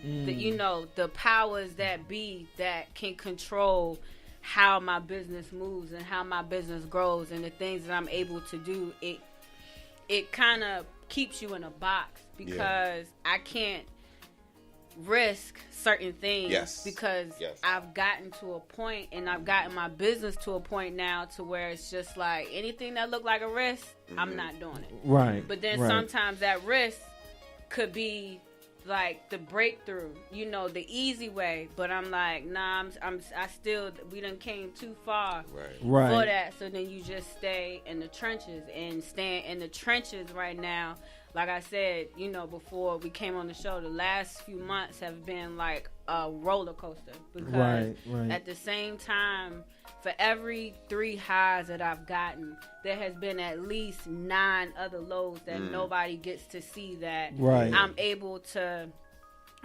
The powers that be that can control how my business moves and how my business grows and the things that I'm able to do. It kind of keeps you in a box because I can't risk certain things because I've gotten to a point, and I've gotten my business to a point now to where it's just anything that look like a risk, I'm not doing it. Right. But then sometimes that risk could be the breakthrough, the easy way. But I'm nah, we done came too far for that. So then you just stay in the trenches, and staying in the trenches right now. Like I said, before we came on the show, the last few months have been like a roller coaster because at the same time, for every 3 highs that I've gotten, there has been at least 9 other lows that nobody gets to see, that I'm able to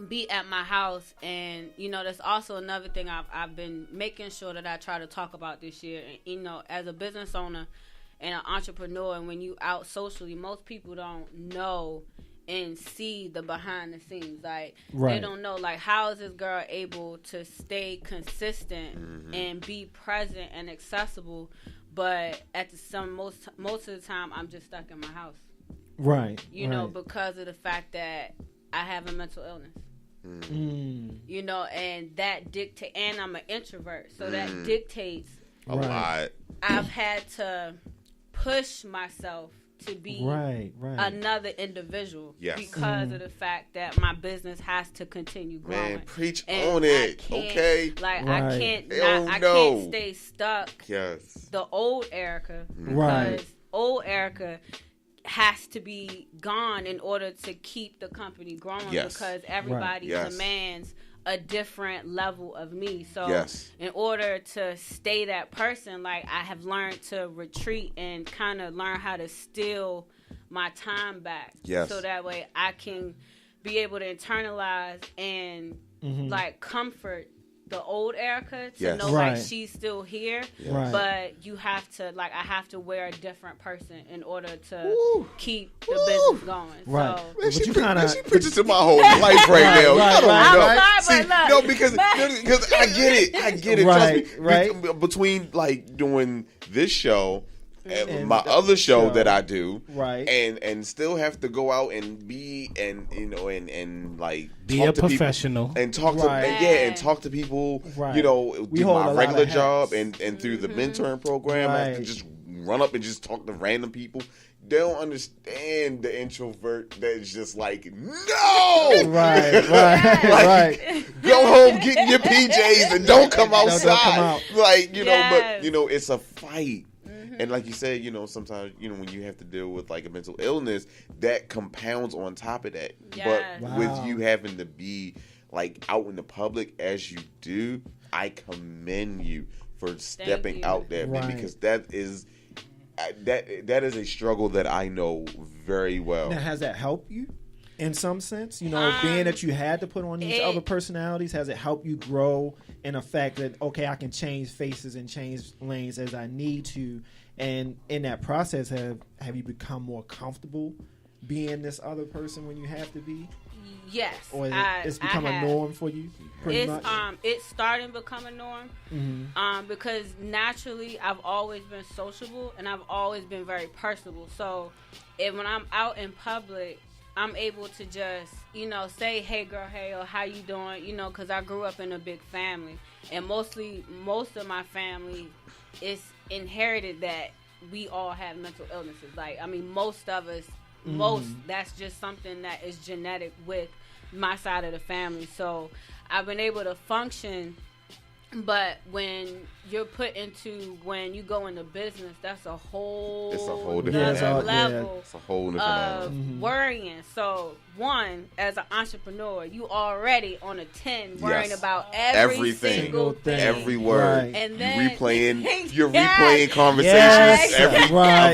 be at my house. And that's also another thing I've been making sure that I try to talk about this year. And, as a business owner and an entrepreneur, and when you out socially, most people don't know and see the behind the scenes. Like, they don't know, like, how is this girl able to stay consistent and be present and accessible, but at most of the time I'm just stuck in my house. Because of the fact that I have a mental illness. And that dictate, and I'm an introvert, so that dictates a lot. I've had to push myself to be another individual because of the fact that my business has to continue growing. Man, preach on it, okay? Like, I can't stay stuck. Yes. The old Erika, because old Erika has to be gone in order to keep the company growing, because everybody demands a different level of me. So in order to stay that person, like, I have learned to retreat and kind of learn how to steal my time back. So that way I can be able to internalize and like comfort the old Erika to know like she's still here, but you have to, like, I have to wear a different person in order to keep the business going. Right. So, Man, she preaches to my whole life right now. I don't know. Because I get it. Trust me. Between, like, doing this show and my other show that I do, and still have to go out and be and like be a professional and talk to and talk to people, do my regular job and through the mentoring program, I have to just run up and just talk to random people. They don't understand the introvert that's just like, no! Go home, get in your PJs and don't come outside. Like, but it's a fight. And like you said, sometimes, when you have to deal with, like, a mental illness, that compounds on top of that. But with you having to be, like, out in the public as you do, I commend you for stepping out there, because that is a struggle that I know very well. Now, has that helped you in some sense? Being that you had to put on these other personalities, has it helped you grow in the fact that, okay, I can change faces and change lanes as I need to? And in that process, have you become more comfortable being this other person when you have to be? Yes. Or it's become a norm for you, pretty much? It's starting to become a norm. Because naturally I've always been sociable and I've always been very personable. So when I'm out in public, I'm able to just, say, hey girl, hey, or how you doing? Because I grew up in a big family. And most of my family is inherited that we all have mental illnesses. Like, I mean, most of us, that's just something that is genetic with my side of the family. So I've been able to function. But when you're when you go into business, that's a whole different level of worrying. So one, as an entrepreneur, you already on a 10 worrying about every single thing, every word, and then you're replaying conversations.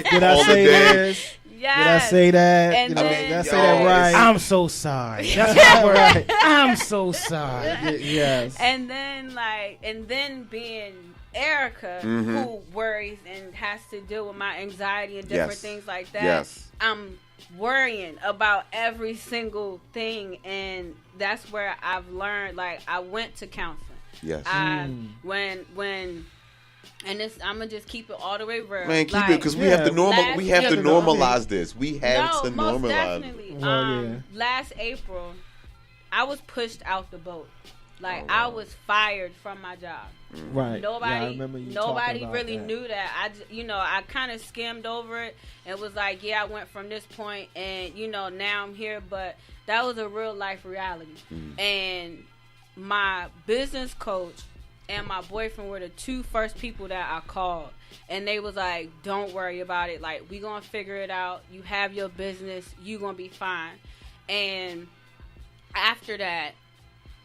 Did I say this? Yes. Did I say that? And did I say that right? I'm so sorry. That's right. I'm so sorry. Yes. And then being Erika, who worries and has to deal with my anxiety and different things like that. Yes. I'm worrying about every single thing, and that's where I've learned. Like, I went to counseling. Yes. And I'm gonna just keep it all the way real. Man, keep it, because we have to normalize this. We have to normalize. Most definitely. Last April, I was pushed out the boat. Like, I was fired from my job. Right. Nobody really knew that. I kind of skimmed over it and was like, I went from this point and, now I'm here. But that was a real life reality. And my business coach and my boyfriend were the two first people that I called. And they was like, don't worry about it. Like, we going to figure it out. You have your business. You going to be fine. And after that,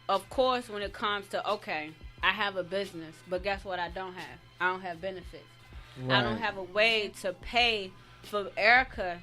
of course, when it comes to, okay, I have a business, but guess what I don't have? I don't have benefits. Right. I don't have a way to pay for Erika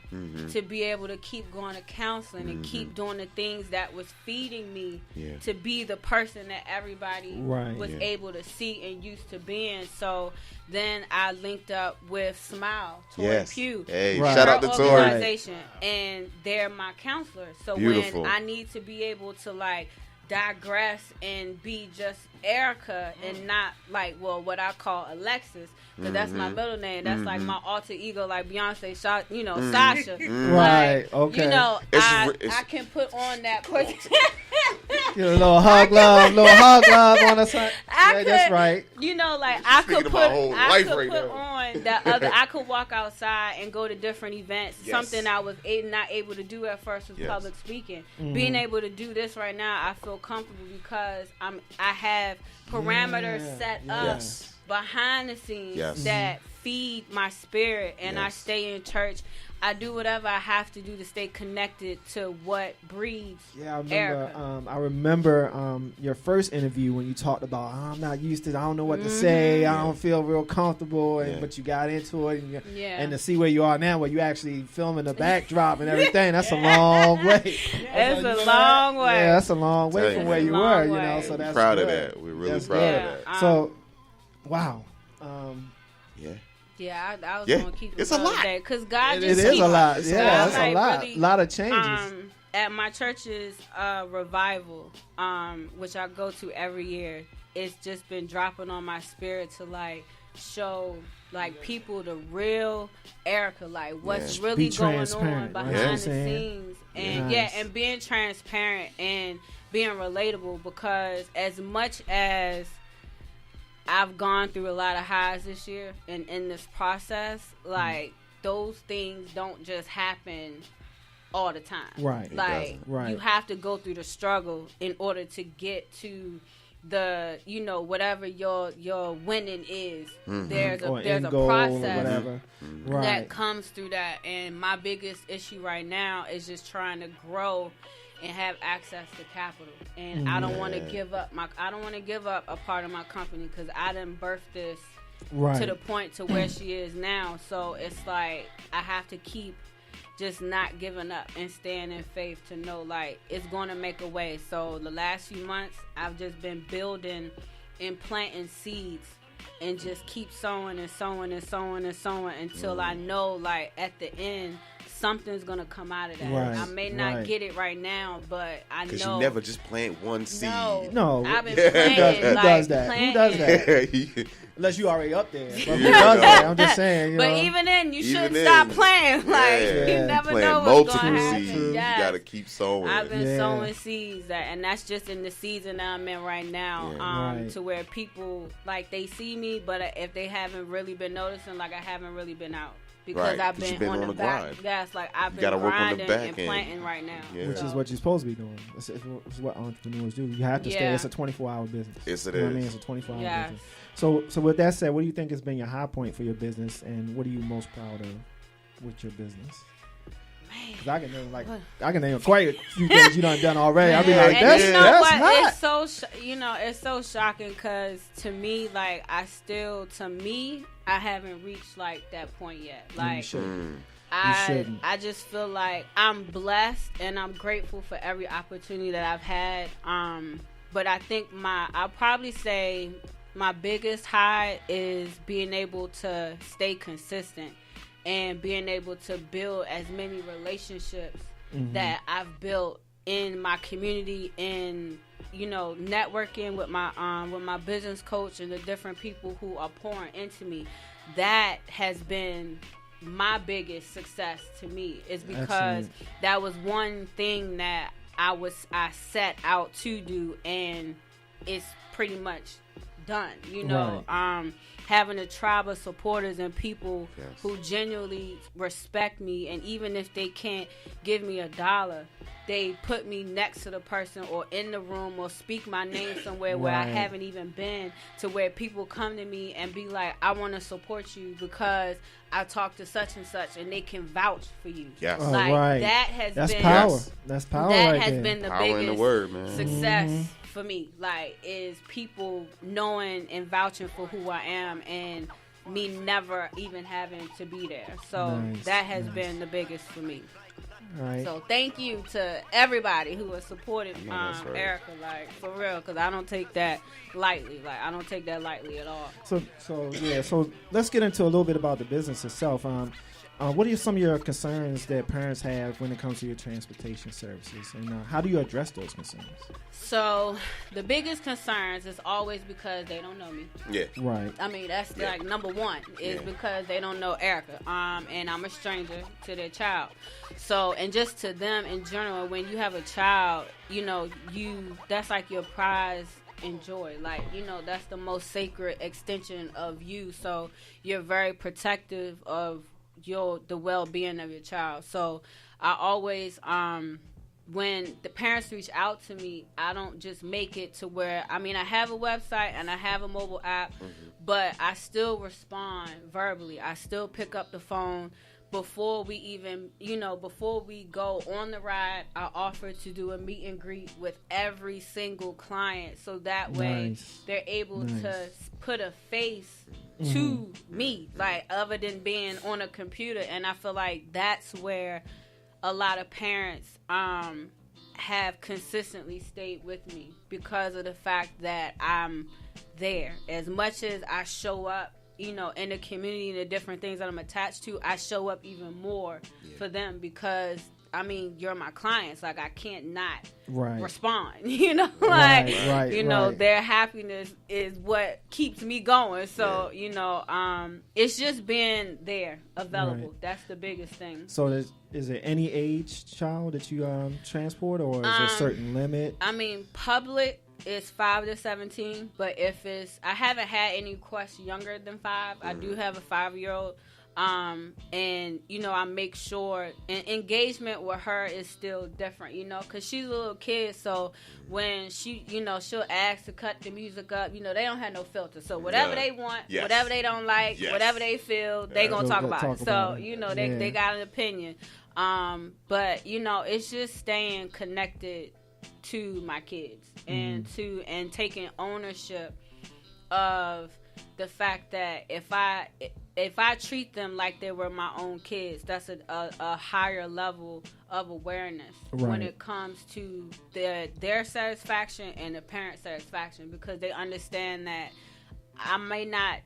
to be able to keep going to counseling and keep doing the things that was feeding me to be the person that everybody was able to see and used to being. So then I linked up with Smile, Tori Pugh. Hey, shout out to Tori. Organization, and they're my counselors. So Beautiful. when I need to be able to like digress and be just Erika and not like what I call Alexis, because that's my middle name. That's like my alter ego, like Beyonce, Sasha. Right. Like, okay. You know, It's- I can put on that person. Get a little hug love on the side. Yeah, that's right. You know, like I could Speaking put, of my whole I life could right put now. on that other. I could walk outside and go to different events. Yes. Something I was not able to do at first was public speaking. Being able to do this right now, I feel comfortable because I have parameters set up behind the scenes that feed my spirit, and I stay in church. I do whatever I have to do to stay connected to what breeds. Yeah, Erika. I remember your first interview when you talked about I'm not used to, I don't know what to say, I don't feel real comfortable, but you got into it, and to see where you are now, where you actually filming the backdrop and everything, that's a long way. It's a long way. Yeah, that's a long way from where you were, you know. So that's proud good. of that. We're really That's proud good. of that. So, wow. Yeah, I was Yeah, going to keep it it's a lot. because God It just is keeps- a lot. God, Yeah, it's a like, lot. really, Lot of changes. At my church's revival, which I go to every year, it's just been dropping on my spirit to like show like people the real Erika, like what's really Be going on transparent, behind right? the scenes, and and being transparent and being relatable, because as much as I've gone through a lot of highs this year, and in this process, like those things don't just happen all the time. Right. Like Right. you have to go through the struggle in order to get to the, whatever your winning is. There's Or a end goal or process whatever. that Right. comes through that. And my biggest issue right now is just trying to grow and have access to capital. And I don't want to give up a part of my company, because I done birthed this Right. to the point to where she is now. So it's like I have to keep just not giving up and staying in faith to know like it's going to make a way. So the last few months I've just been building and planting seeds and just keep sowing and sowing and sowing and sowing until I know like at the end something's going to come out of that. Right, I may not right. get it right now, but I know. Because you never just plant one seed. No. I've been Who planting. does that? Who does that? Unless you already up there. But who does that? I'm just saying. You But know. even then, you Even shouldn't then, stop playing. Like Yeah. you never Plant know what's multiple going to happen. seeds. Yes. You got to keep sowing. I've been Yeah. sowing seeds, and that's just in the season that I'm in right now. Right. To where people like they see me, but if they haven't really been noticing, like I haven't really been out. Because Right, I've 'cause been, you've been on the back. grind. Yes, like I've You been gotta work on the grinding back and end. planting right now. Yeah. Which is what you're supposed to be doing. It's what entrepreneurs do. You have to stay. Yeah. It's a 24-hour business. Yes, it You know what I is. mean? It's a 24-hour Yes. business. So with that said, what do you think has been your high point for your business, and what are you most proud of with your business? Because I can name quite a few things you done already. I'll be like, and that's you know that's what? not. It's so it's so shocking because to me, like I haven't reached like that point yet. You Like shouldn't. shouldn't. I just feel like I'm blessed and I'm grateful for every opportunity that I've had. But I think I'll probably say my biggest high is being able to stay consistent and being able to build as many relationships that I've built in my community, and networking with my business coach and the different people who are pouring into me. That has been my biggest success to me, is because Excellent. that was one thing that I set out to do, and it's pretty much done. Having a tribe of supporters and people who genuinely respect me, and even if they can't give me $1, they put me next to the person or in the room or speak my name somewhere where I Right. haven't even been, to where people come to me and be like, I want to support you because I talked to such and such, and they can vouch for you. Yes. Like right. that has That's been power. Yes. That's power that right has there. been the Power in the biggest word, man. success for me, like, is people knowing and vouching for who I am and me never even having to be there. So that has been the biggest for me. Right. So thank you to everybody who has supported Erika, like, for real, because I don't take that lightly. Like, I don't take that lightly at all. So let's get into a little bit about the business itself. What are some of your concerns that parents have when it comes to your transportation services, and how do you address those concerns? So the biggest concerns is always because they don't know me. Yeah. Right. I mean, that's like number one is because they don't know Erika. And I'm a stranger to their child. So, and just to them in general, when you have a child, you know, that's like your prize and joy. Like, you know, that's the most sacred extension of you. So you're very protective of the well-being of your child. So I always, when the parents reach out to me, I don't just make it to where, I mean, I have a website and I have a mobile app, but I still respond verbally. I still pick up the phone before we even, before we go on the ride. I offer to do a meet and greet with every single client, so that way they're able to put a face to me, like, other than being on a computer. And I feel like that's where a lot of parents have consistently stayed with me, because of the fact that I'm there. As much as I show up, in the community and the different things that I'm attached to, I show up even more for them, because I mean, you're my clients. Like, I can't not respond, their happiness is what keeps me going. So, it's just being there, available. Right. That's the biggest thing. So is there any age child that you transport, or is there a certain limit? I mean, public is 5 to 17, but if I haven't had any requests younger than 5. I do have a 5-year-old. And I make sure, and engagement with her is still different, because she's a little kid. So when she, she'll ask to cut the music up, they don't have no filter. So whatever they want, whatever they don't like, whatever they feel, they gonna talk about it. So, they got an opinion. But it's just staying connected to my kids and taking ownership of the fact that if I treat them like they were my own kids, that's a higher level of awareness when it comes to their satisfaction and the parent satisfaction, because they understand that I may not,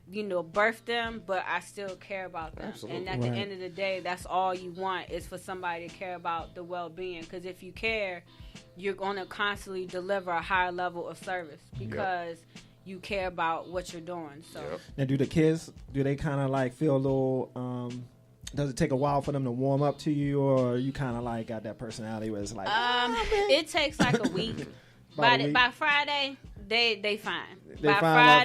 birth them, but I still care about them. Absolutely. And at the end of the day, that's all you want, is for somebody to care about the well-being. Because if you care, you're going to constantly deliver a higher level of service, because you care about what you're doing. So now, do the kids, do they kind of like feel a little, does it take a while for them to warm up to you, or you kind of like got that personality where it's like, it takes like a week. By Friday, they fine. By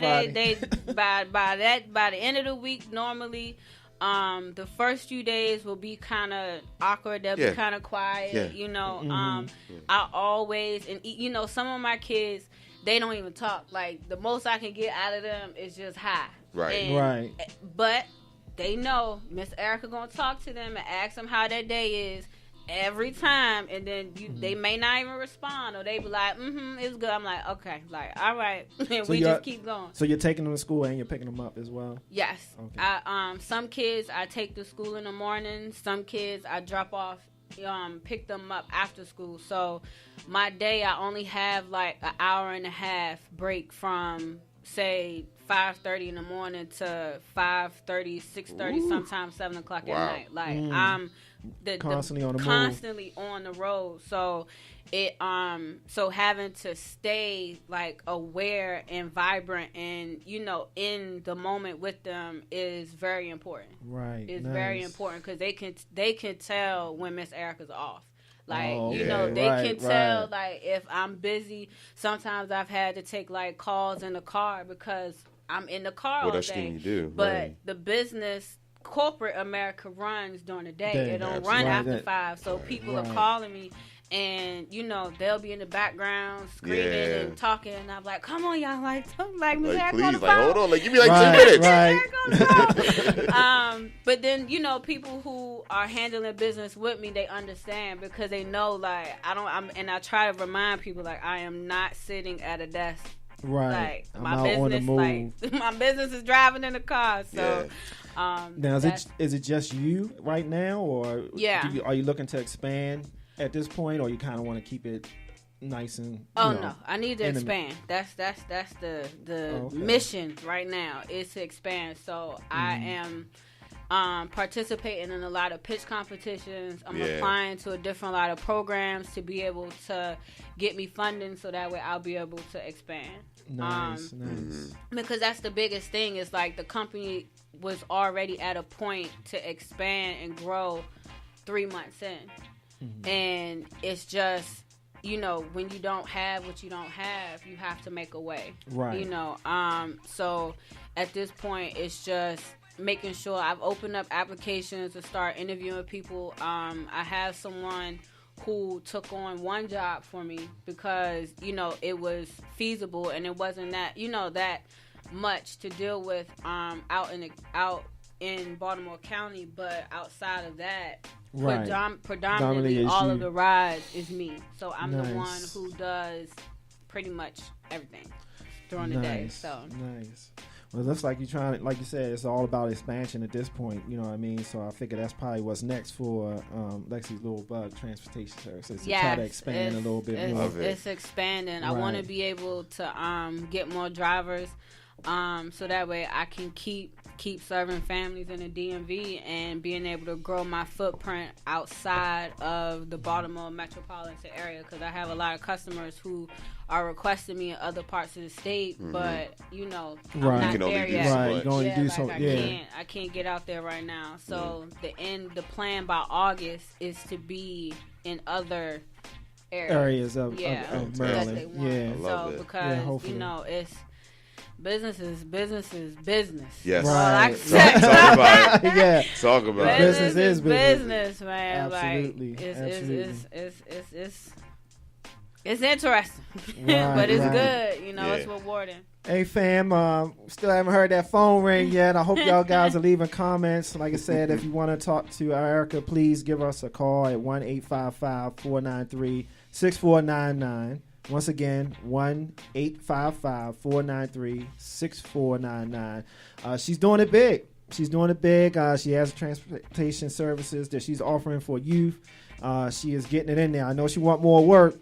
the end of the week, normally, the first few days will be kind of awkward. They'll be kind of quiet. I always, and some of my kids, they don't even talk. Like, the most I can get out of them is just hi. Right. But they know Miss Erika gonna talk to them and ask them how their day is every time, and then they may not even respond, or they be like, it's good. I'm like, okay, like, all right. And we just keep going. So you're taking them to school and you're picking them up as well? Yes. Okay. Some kids I take to school in the morning. Some kids I drop off, pick them up after school. So my day, I only have like an hour and a half break from, say, 5:30 in the morning to 5:30, 6:30, sometimes 7 o'clock at night. Like, I'm constantly on the road. So so having to stay like aware and vibrant and in the moment with them is very important. Right. It's very important, because they can tell when Miss Erika's off. Like, they can tell, like, if I'm busy. Sometimes I've had to take, like, calls in the car because I'm in the car all day. What else can you do? But the business, corporate America runs during the day. It don't run after 5. So people are calling me And they'll be in the background screaming and talking, and I'm like, "Come on, y'all! Like please, on the phone. hold on, give me 2 minutes." Right. But then people who are handling business with me, they understand because they know and I try to remind people I am not sitting at a desk. Right. My business, my business is driving in the car. So. Now, is it just you right now, or are you looking to expand at this point, or you kind of want to keep it nice and? No, I need to expand. That's the mission right now is to expand. So I am participating in a lot of pitch competitions. I'm applying to a lot of programs to be able to get me funding, so that way I'll be able to expand. Nice. Because that's the biggest thing is the company was already at a point to expand and grow 3 months in. And it's just, when you don't have what you don't have, you have to make a way. Right. So at this point, it's just making sure I've opened up applications to start interviewing people. I have someone who took on one job for me because, it was feasible and it wasn't that, that much to deal with out in Baltimore County, but outside of that, predominantly all of the rides is me. So I'm the one who does pretty much everything during the day. So nice. Well, it looks like you're trying, like you said, it's all about expansion at this point. You know what I mean? So I figure that's probably what's next for Lexi's Little Bug Transportation Services to try to expand a little bit more. It's expanding. I want to be able to get more drivers. So that way I can keep serving families in the DMV and being able to grow my footprint outside of the Baltimore metropolitan area, because I have a lot of customers who are requesting me in other parts of the state, but I'm not there yet. I can't get out there right now. So the plan by August is to be in other areas of Maryland. So because it's business is business. Yes. Right. Talk about it. Business is business, man. Absolutely. It's interesting, but it's good. It's rewarding. Hey, fam, still haven't heard that phone ring yet. I hope y'all guys are leaving comments. Like I said, if you want to talk to Erika, please give us a call at 1-855-493-6499. Once again, 1-855-493-6499. She's doing it big. She has transportation services that she's offering for youth. She is getting it in there. I know she want more work,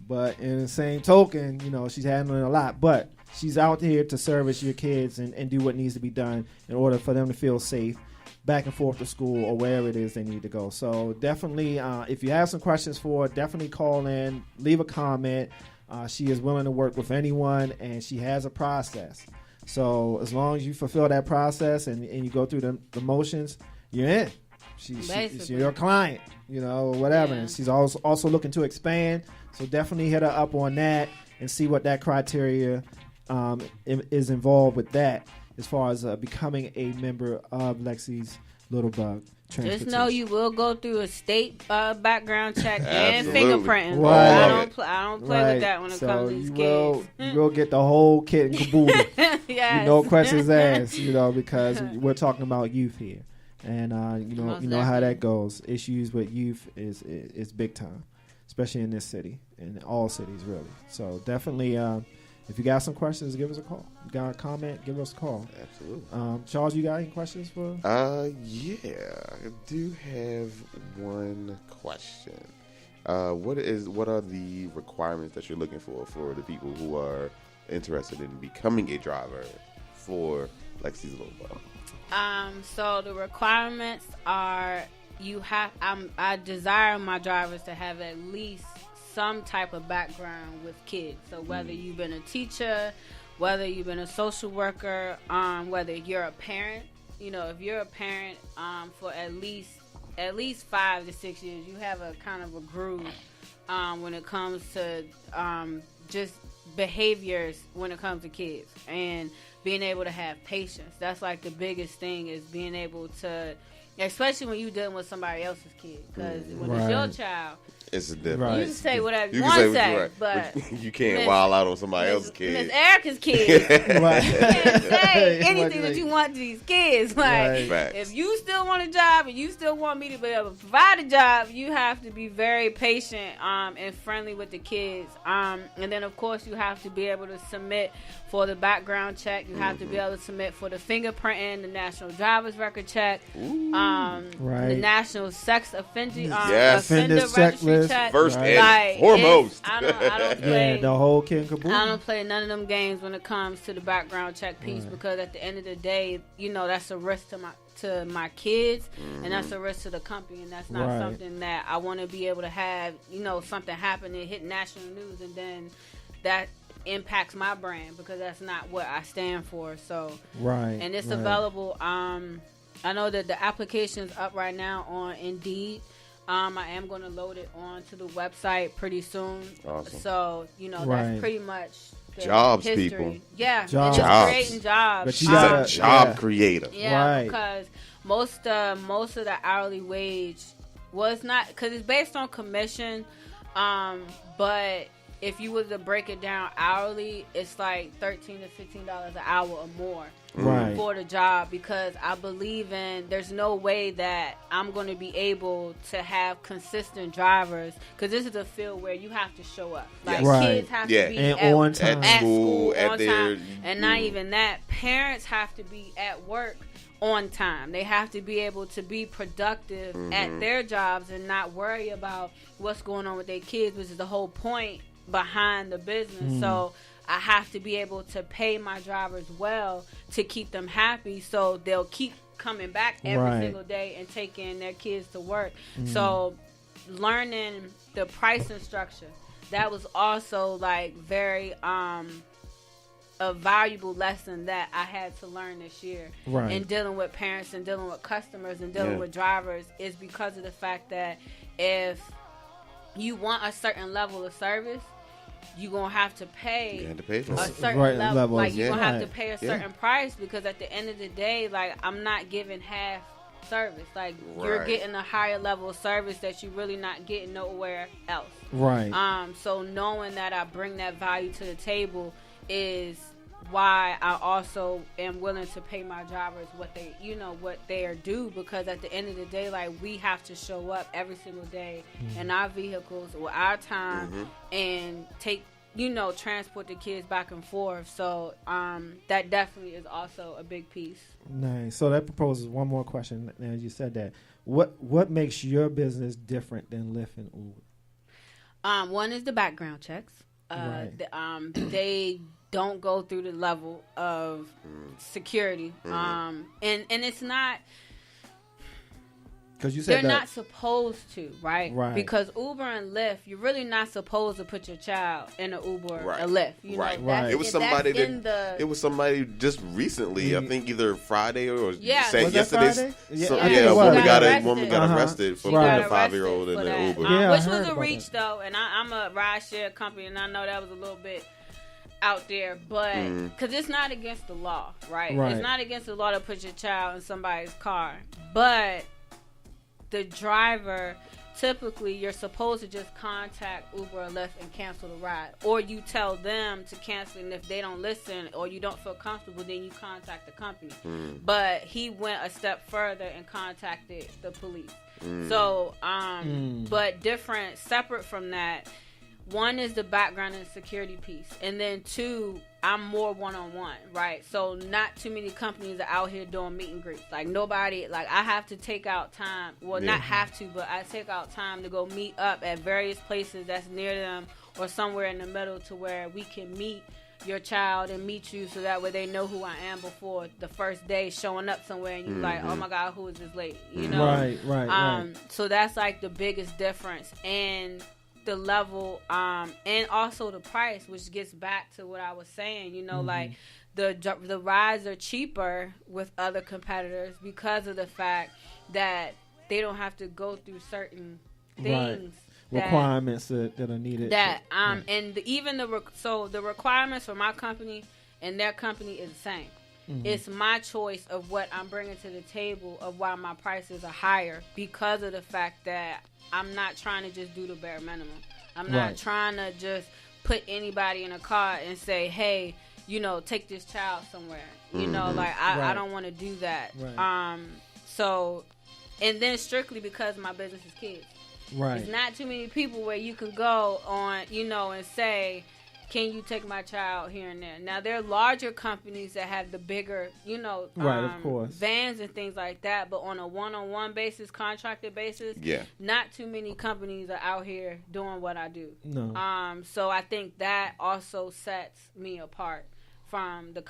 but in the same token, she's handling a lot. But she's out here to service your kids and do what needs to be done in order for them to feel safe back and forth to school or wherever it is they need to go. So definitely, if you have some questions for her, definitely call in, leave a comment. She is willing to work with anyone, and she has a process. So as long as you fulfill that process and you go through the motions, you're in. She's your client, or whatever. Yeah. And she's also looking to expand. So definitely hit her up on that and see what that criteria is involved with that, as far as becoming a member of Lexi's Little Bug Transportation. Just know you will go through a state background check and fingerprinting. Right. I don't play with that when it comes to these kids. You will get the whole kit and caboodle. Yes. No questions asked, because we're talking about youth here. And you know how that goes. Issues with youth is big time, especially in this city, in all cities really. So definitely, if you got some questions, give us a call. You got a comment, give us a call. Absolutely. Charles, you got any questions for? Yeah, I do have one question. What are the requirements that you're looking for the people who are interested in becoming a driver for Lexi's Little Bug? So the requirements are I desire my drivers to have at least some type of background with kids. So whether you've been a teacher, whether you've been a social worker, whether you're a parent, if you're a parent for at least 5 to 6 years, you have a kind of a groove when it comes to just behaviors when it comes to kids, and being able to have patience. That's like the biggest thing, is being able to, especially when you're dealing with somebody else's kid, because when it's your child, It's a difference. Right. You can say whatever you You want can to say say, what you but you can't Miss- wild out on somebody else's kid. Miss Erica's kids. Right. You can't say Right. anything that you want to these kids. Like, Right. Facts. if you still want a job and you still want me to be able to provide a job, you have to be very patient and friendly with the kids. And then, of course, you have to be able to submit for the background check. You have to be able to submit for the fingerprinting, the national driver's record check, the Right. national sex offender, Yes. offender Offender registry checklist. check. First Right. and Like, foremost. I don't play. Yeah, the whole kid and caboodle. I don't play none of them games when it comes to the background check piece because at the end of the day, that's a risk to my kids and that's a risk to the company, and that's not Right. something that I want to be able to have. Something happen and hit national news, and then that impacts my brand because that's not what I stand for. So Right. and it's right. available. I know that the application's up right now on Indeed. I am going to load it onto the website pretty soon. Awesome. So, Right. that's pretty much the Jobs, history. people. Yeah. Jobs. And Jobs. it's creating jobs. But She's you gotta- a job yeah. creator. Yeah, Right. because most of the hourly wage was not, because it's based on commission, but if you were to break it down hourly, it's like $13 to $15 an hour or more Right. for the job, because I believe in there's no way that I'm going to be able to have consistent drivers, because this is a field where you have to show up. Like, Yes. Right. kids have Yeah. to be And at, on time. at School, at on their- time, and not even that. Parents have to be at work on time. They have to be able to be productive at their jobs and not worry about what's going on with their kids, which is the whole point behind the business. So I have to be able to pay my drivers well to keep them happy, so they'll keep coming back every Right. single day and taking their kids to work. So learning the pricing structure, that was also like very a valuable lesson that I had to learn this year. Right. In dealing with parents and dealing with customers and dealing Yeah. with drivers, is because of the fact that if you want a certain level of service, you're going to have to pay You had to pay for a it. certain Right, level. levels, Like, you're yeah. going to have to Right. pay a Yeah. certain price, because at the end of the day, like, I'm not giving half service. Like, you're Right. getting a higher level of service that you're really not getting nowhere else. Right. So knowing that I bring that value to the table is why I also am willing to pay my drivers what they are due, because at the end of the day, like, we have to show up every single day in our vehicles with our time and take, transport the kids back and forth. So that definitely is also a big piece. Nice. So that proposes one more question. Now you said that. What makes your business different than Lyft and Uber? One is the background checks. Right. They don't go through the level of security. And it's not, Because you said they're that. not supposed to, right? Right. Because Uber and Lyft, you're really not supposed to put your child in an Uber or Right. a Lyft. You know, Right. that's- It was that's somebody in that the, it was somebody just recently. I think either Friday or Yeah. said Was that yesterday's. Friday? Yeah, So, I think yeah, it a was. woman She got got got arrested. arrested for She Right. putting got a 5-year-old arrested in for the that. Uber. Yeah, I which heard was a about reach, that. though, and I'm a rideshare company, and I know that was a little bit out there, but because it's not against the law, right? Right. It's not against the law to put your child in somebody's car, but the driver, typically you're supposed to just contact Uber or Lyft and cancel the ride, or you tell them to cancel, and if they don't listen or you don't feel comfortable, then you contact the company. But he went a step further and contacted the police. So but different, separate from that, one is the background and security piece, and then two, I'm more one-on-one, right? So not too many companies are out here doing meet and greets. Like, nobody, like, I have to take out time, well, not have to, but I take out time to go meet up at various places that's near them or somewhere in the middle, to where we can meet your child and meet you, so that way they know who I am before the first day showing up somewhere and you like, oh my God, who is this lady? You know? Right. So that's like the biggest difference. And the level, and also the price, which gets back to what I was saying, like the rides are cheaper with other competitors because of the fact that they don't have to go through certain things. Requirements that are needed. And even the requirements for my company and their company is the same. It's my choice of what I'm bringing to the table, of why my prices are higher, because of the fact that I'm not trying to just do the bare minimum. I'm not trying to just put anybody in a car and say, hey, take this child somewhere. I don't want to do that. Right. So, and then strictly because my business is kids. Right. There's not too many people where you can go on, and say, can you take my child here and there? Now, there are larger companies that have the bigger, right, of course, vans and things like that. But on a one-on-one basis, contracted basis, not too many companies are out here doing what I do. No. So I think that also sets me apart from the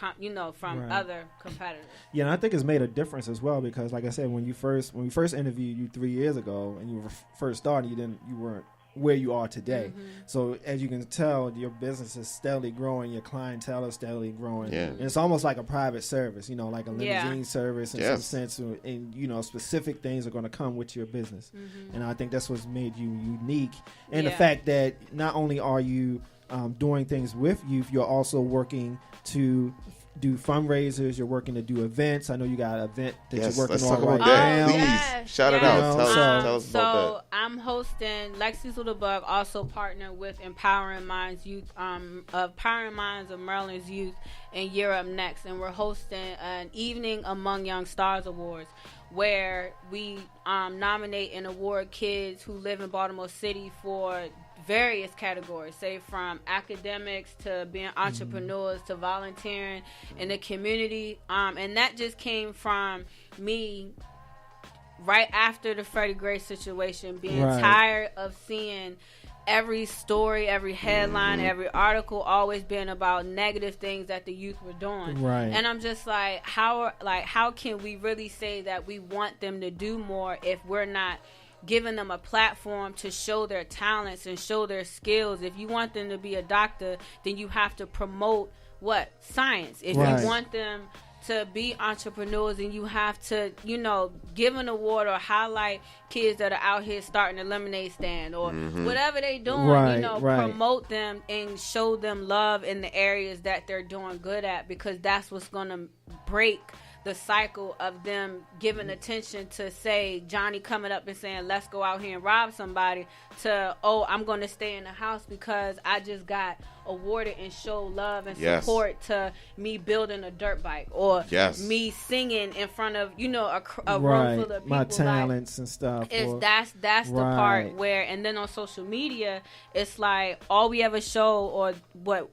other competitors. Yeah, and I think it's made a difference as well, because like I said, when we first interviewed you 3 years ago and you were first starting, you weren't where you are today. So as you can tell, your business is steadily growing, your clientele is steadily growing. And it's almost like a private service, like a limousine service in some sense, and specific things are going to come with your business. And I think that's what's made you unique. And the fact that not only are you doing things with youth, you're also working to do fundraisers, you're working to do events. I know you got an event that you're working on right now. Please, shout it out. Tell us about that. So I'm hosting Lexi's Little Bug, also partnered with Empowering Minds of Maryland's Youth in Europe Next, and we're hosting an Evening Among Young Stars Awards, where we nominate and award kids who live in Baltimore City for various categories, say from academics to being entrepreneurs to volunteering in the community. And that just came from me right after the Freddie Gray situation, being tired of seeing every story, every headline, every article always being about negative things that the youth were doing. And I'm just like, how can we really say that we want them to do more if we're not giving them a platform to show their talents and show their skills? If you want them to be a doctor, then you have to promote science. If you want them to be entrepreneurs, and you have to, give an award or highlight kids that are out here starting a lemonade stand or whatever they doing, promote them and show them love in the areas that they're doing good at, because that's what's going to break the cycle of them giving attention to, say, Johnny coming up and saying, let's go out here and rob somebody, to, I'm going to stay in the house because I just got awarded and show love and support to me building a dirt bike, or me singing in front of, a room full of people. My talents and stuff. That's the part where, and then on social media, it's like all we ever show,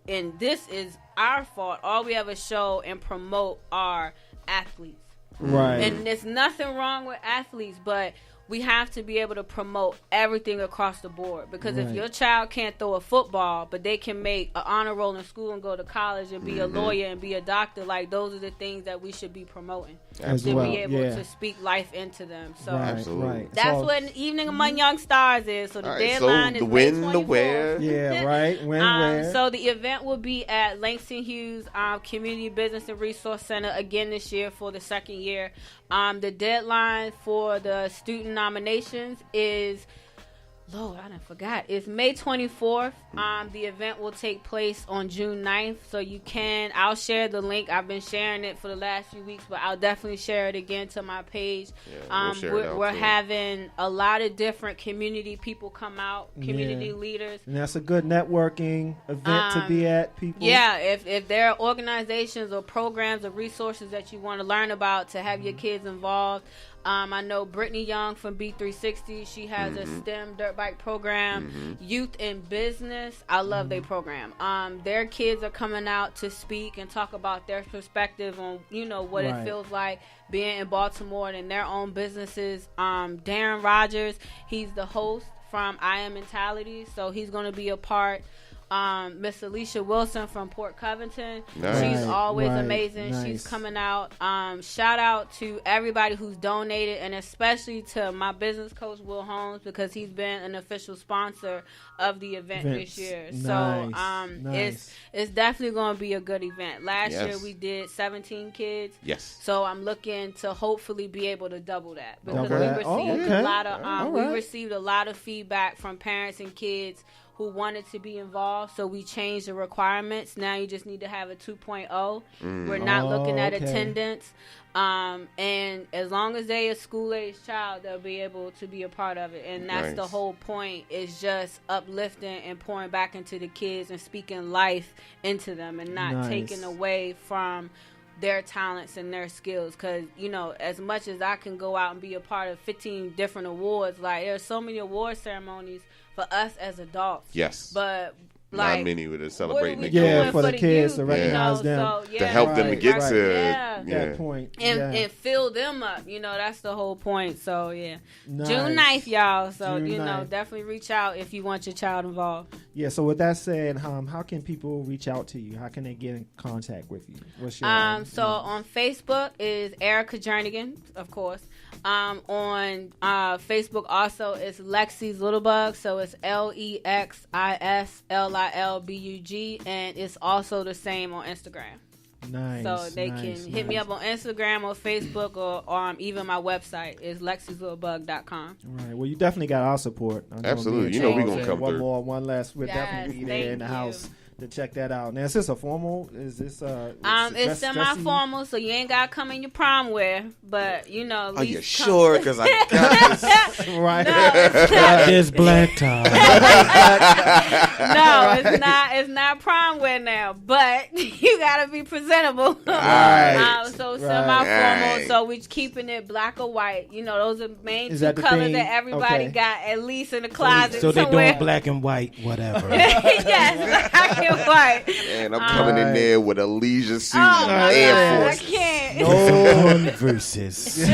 and this is our fault, all we ever show and promote are athletes. And there's nothing wrong with athletes, but we have to be able to promote everything across the board, because if your child can't throw a football but they can make an honor roll in school and go to college and be a lawyer and be a doctor, like those are the things that we should be promoting to be able to speak life into them. So that's what an Evening Among Young Stars is. So the deadline is May 24th. When. So the event will be at Langston Hughes Community Business and Resource Center again this year for the second year. The deadline for the student nominations is, Lord, I done forgot. It's May 24th. The event will take place on June 9th. So I'll share the link. I've been sharing it for the last few weeks, but I'll definitely share it again to my page. We're having a lot of different community people come out, community leaders. And that's a good networking event to be at, people. Yeah, if there are organizations or programs or resources that you want to learn about to have your kids involved, I know Brittany Young from B360. She has a STEM dirt bike program. Youth in Business. I love their program. Their kids are coming out to speak and talk about their perspective on, what it feels like being in Baltimore and in their own businesses. Darren Rogers, he's the host from I Am Mentality, so he's going to be a part. Miss Alicia Wilson from Port Covington. She's always amazing. She's coming out. Shout out to everybody who's donated, and especially to my business coach Will Holmes, because he's been an official sponsor of the event this year. So it's definitely going to be a good event. Last year we did 17 kids. So I'm looking to hopefully be able to double that, because we received a lot of feedback from parents and kids who wanted to be involved, so we changed the requirements. Now you just need to have a 2.0. We're not looking at attendance. And as long as they a school-age child, they'll be able to be a part of it. And that's the whole point, is just uplifting and pouring back into the kids and speaking life into them and not taking away from their talents and their skills. Because, you know, as much as I can go out and be a part of 15 different awards, like, there's so many award ceremonies for us as adults. Yes. But not many would celebrate for the kids to recognize them, to help them to get to that point, and fill them up. You know, that's the whole point. So June 9th, y'all. So June 9th. Definitely reach out if you want your child involved. Yeah. So with that said, how can people reach out to you? How can they get in contact with you? What's your on Facebook is Erika Jernigan, of course. On Facebook also is Lexi's Little Bug, so it's LEXISLILBUG, and it's also the same on Instagram. Nice. So they can hit me up on Instagram or Facebook or even my website is lexisLittleBug.com. Right. Well, you definitely got our support. Absolutely. You know we're gonna come through. One less. We'll definitely be there in the house to check that out. Now, is this a formal? Is this it's semi-formal, so you ain't gotta come in your prom wear, but you know. Are you sure? Because I got this. Right. No, it's got this black tie. No, it's not prom wear now, but you gotta be presentable. Right. So semi-formal. So we're keeping it black or white. You know, those are main two colors that everybody got at least in the closet. So somewhere. they're doing black and white, whatever. Yes. White. And I'm coming in there with a leisure suit and Air Force. I can't. No Converses.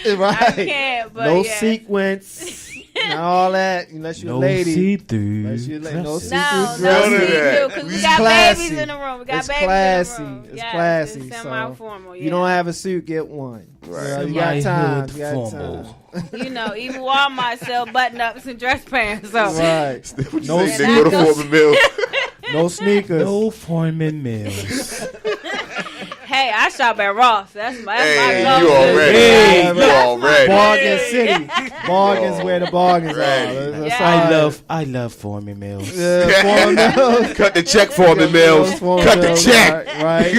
Right. I can't. But no sequence. And all that, unless you're a lady. See-through. No see-through dress. No see-through, because we got babies in the room. It's classy. It's semi-formal. You don't have a suit, get one. Right. You got time. You got time. You know, even Walmart sell button-ups and dress pants. So. Right. No sneakers. No sneakers. No Foreman Mills. Hey, I shop at Ross. That's my you already. Bargain City. Bargains where the bargains are. I love Foreman Mills. Foreman Mills. Cut the check, Foreman Mills. Cut the check. Right.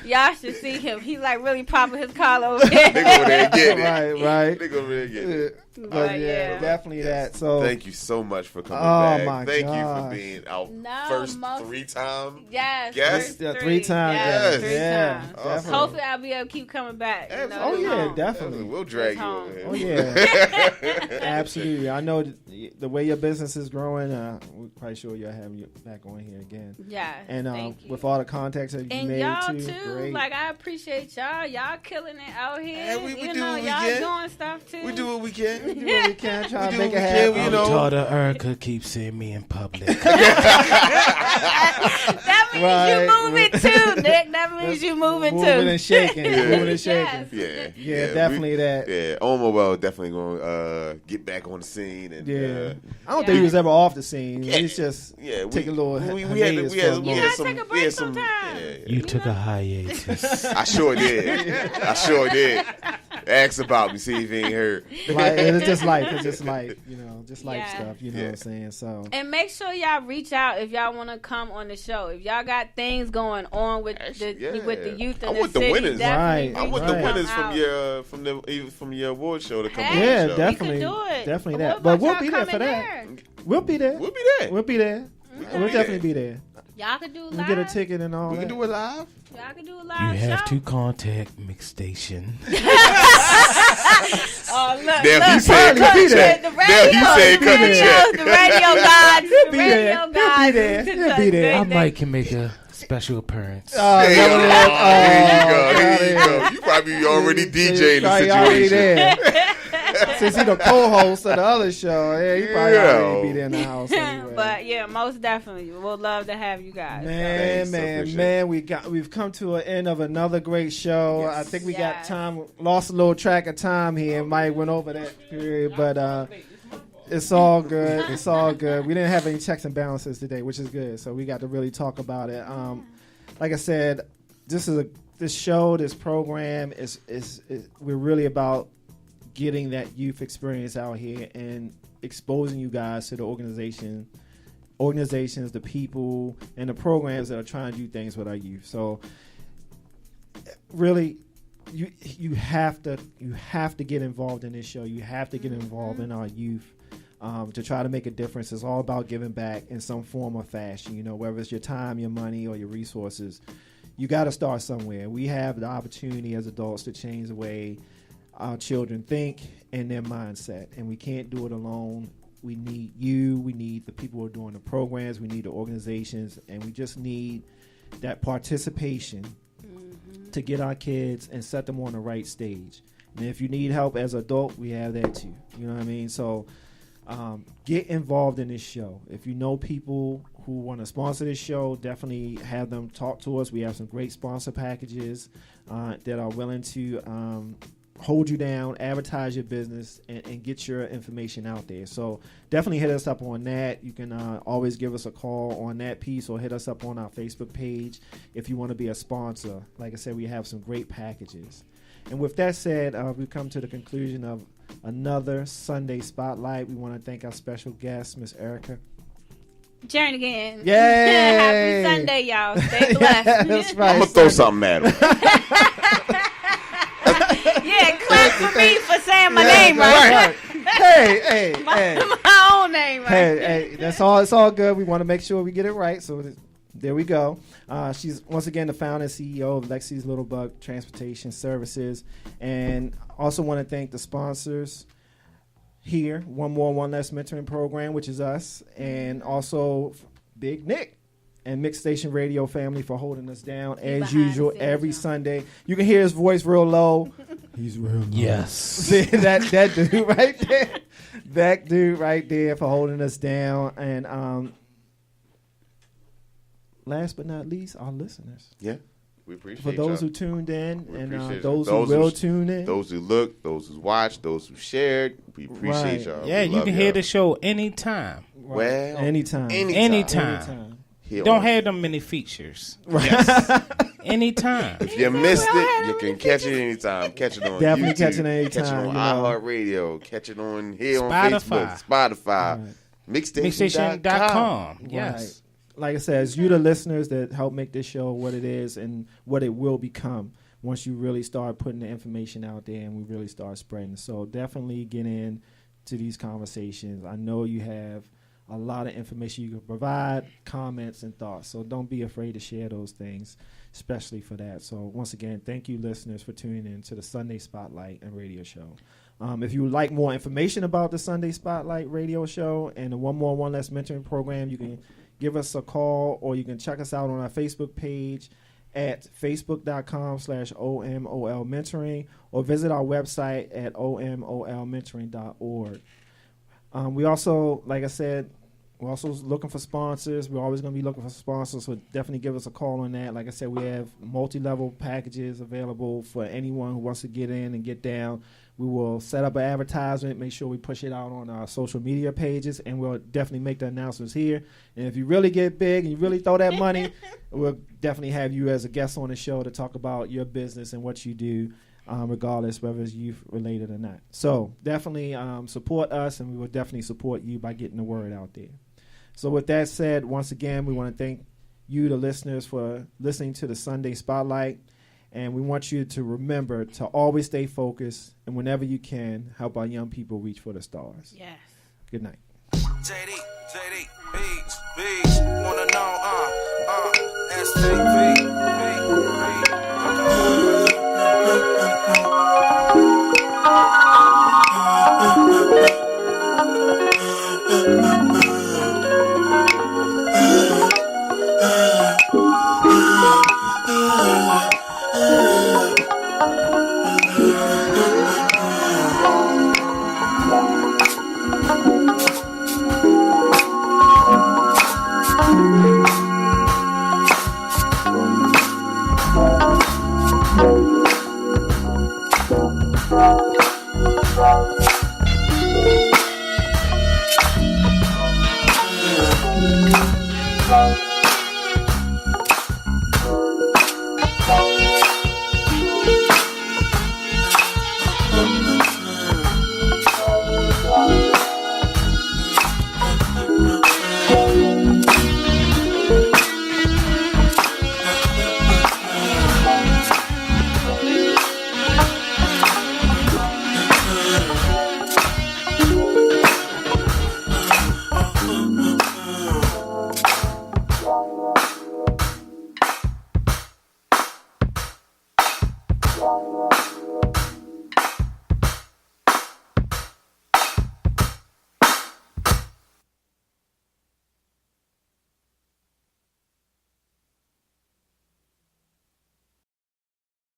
Y'all should see him. He's like really popping his collar over there. They go there and get it. Right. They go there and get it. But definitely that. So thank you so much for coming back. My thank gosh. you for being our first 3-time. Yes. Yes. 3 times. Yes. 3 times. Awesome. Hopefully I'll be able to keep coming back. You know, oh yeah, home. definitely. We'll drag you over here. Oh yeah. Absolutely. I know the way your business is growing. We're quite sure you'll have you back on here again. Yeah. And thank you. with all the contacts that you and made y'all too. Great. Like I appreciate y'all. Y'all killing it out here. Yeah, we you do know, what we y'all can. doing stuff too. We do what we can. We do what we can. Try to We do make it what we happen. can, I'm taught Erika keeps seeing me in public. That means you moving too, Nick. That means you moving too. Moving and shaking. Moving and shaking. Yes. Yeah, definitely that. Yeah, Omar definitely going to get back on the scene. And, I don't think he was ever off the scene. He's just take a little we had some. Take a break sometime. You took a hiatus. I sure did. Ask about me, see if he ain't heard. Like, it's just life. It's just life. You know, just life stuff. You know what I'm saying? So. And make sure y'all reach out if y'all want to come on the show. If y'all got things going on with the youth in the city, winners. Right. I want the winners from your award show to come on the show. Definitely. We can do it. Definitely But that. But we'll y'all be there for that. We'll be there. We'll be there. We'll definitely be there. Y'all can do live. We get a ticket and all We that. can do it live. Y'all can do a You live have show. to contact Mix Station. Oh, look. He said cut the check. The radio gods. He'll be there. I might can make a special appearance. There you go. You probably already DJing the situation. Since he's the co-host of the other show, he probably already be there in the house anyway. But yeah, most definitely, we'll love to have you guys. Man, we've come to an end of another great show. Yes. I think we got time. Lost a little track of time here. Mike went over that period, but it's all good. It's all good. We didn't have any checks and balances today, which is good. So we got to really talk about it. Like I said, this program is we're really about getting that youth experience out here and exposing you guys to the organizations, the people, and the programs that are trying to do things with our youth. So really, you have to get involved in this show. You have to get involved in our youth to try to make a difference. It's all about giving back in some form or fashion. You know, whether it's your time, your money, or your resources. You got to start somewhere. We have the opportunity as adults to change the way our children think and their mindset, and we can't do it alone. We need you. We need the people who are doing the programs. We need the organizations, and we just need that participation to get our kids and set them on the right stage. And if you need help as an adult, we have that too. You know what I mean? So get involved in this show. If you know people who want to sponsor this show, definitely have them talk to us. We have some great sponsor packages that are willing to hold you down, advertise your business, and get your information out there. So definitely hit us up on that. You can always give us a call on that piece, or hit us up on our Facebook page if you want to be a sponsor. Like I said, we have some great packages. And with that said, we've come to the conclusion of another Sunday Spotlight. We want to thank our special guest, Miss Erika. Jernigan. Yay! Happy Sunday, y'all. Stay blessed. That's right. I'm gonna throw something at him. Yeah, clap for me for saying my name right. Hey. My own name right. Hey, that's all. It's all good. We want to make sure we get it right. So there we go. She's once again the founder and CEO of Lexi's Little Bug Transportation Services, and also want to thank the sponsors here. One More, One Less Mentoring Program, which is us, and also Big Nick and Mix Station Radio family for holding us down as usual every Sunday. You can hear his voice real low. He's real low. Yes. See, that dude right there. That dude right there for holding us down. And last but not least, our listeners. Yeah, we appreciate for those y'all. who tuned in We and appreciate those y'all. who will tune in. Those who look, those who watch, those who shared. We appreciate Right. y'all. Yeah, We you love can hear y'all. the show anytime. Well, Anytime. Anytime. Here Don't on- have them many features. Right. Yes. Anytime. If you missed it, you can catch it anytime. Catch it on Definitely YouTube. catch it anytime, Catch it on you know. iHeartRadio. Catch it on here on Spotify. Facebook, Spotify, Right. Mixstation.com. Mixstation.com. Yes. Like I said, it's you, the listeners, that help make this show what it is and what it will become once you really start putting the information out there and we really start spreading. So definitely get in to these conversations. I know you have a lot of information you can provide, comments and thoughts. So don't be afraid to share those things, especially for that. So once again, thank you, listeners, for tuning in to the Sunday Spotlight and radio show. If you would like more information about the Sunday Spotlight radio show and the One More, One Less Mentoring program, you can give us a call, or you can check us out on our Facebook page at facebook.com/OMOL mentoring, or visit our website at omolmentoring.org. We also, like I said, we're also looking for sponsors. We're always going to be looking for sponsors, so definitely give us a call on that. Like I said, we have multi-level packages available for anyone who wants to get in and get down. We will set up an advertisement, make sure we push it out on our social media pages, and we'll definitely make the announcements here. And if you really get big and you really throw that money, we'll definitely have you as a guest on the show to talk about your business and what you do, regardless whether it's youth related or not. So definitely support us, and we will definitely support you by getting the word out there. So with that said, once again, we want to thank you, the listeners, for listening to the Sunday Spotlight. And we want you to remember to always stay focused, and whenever you can, help our young people reach for the stars. Yes. Good night. JD, Beats, wanna know, STV, Bye.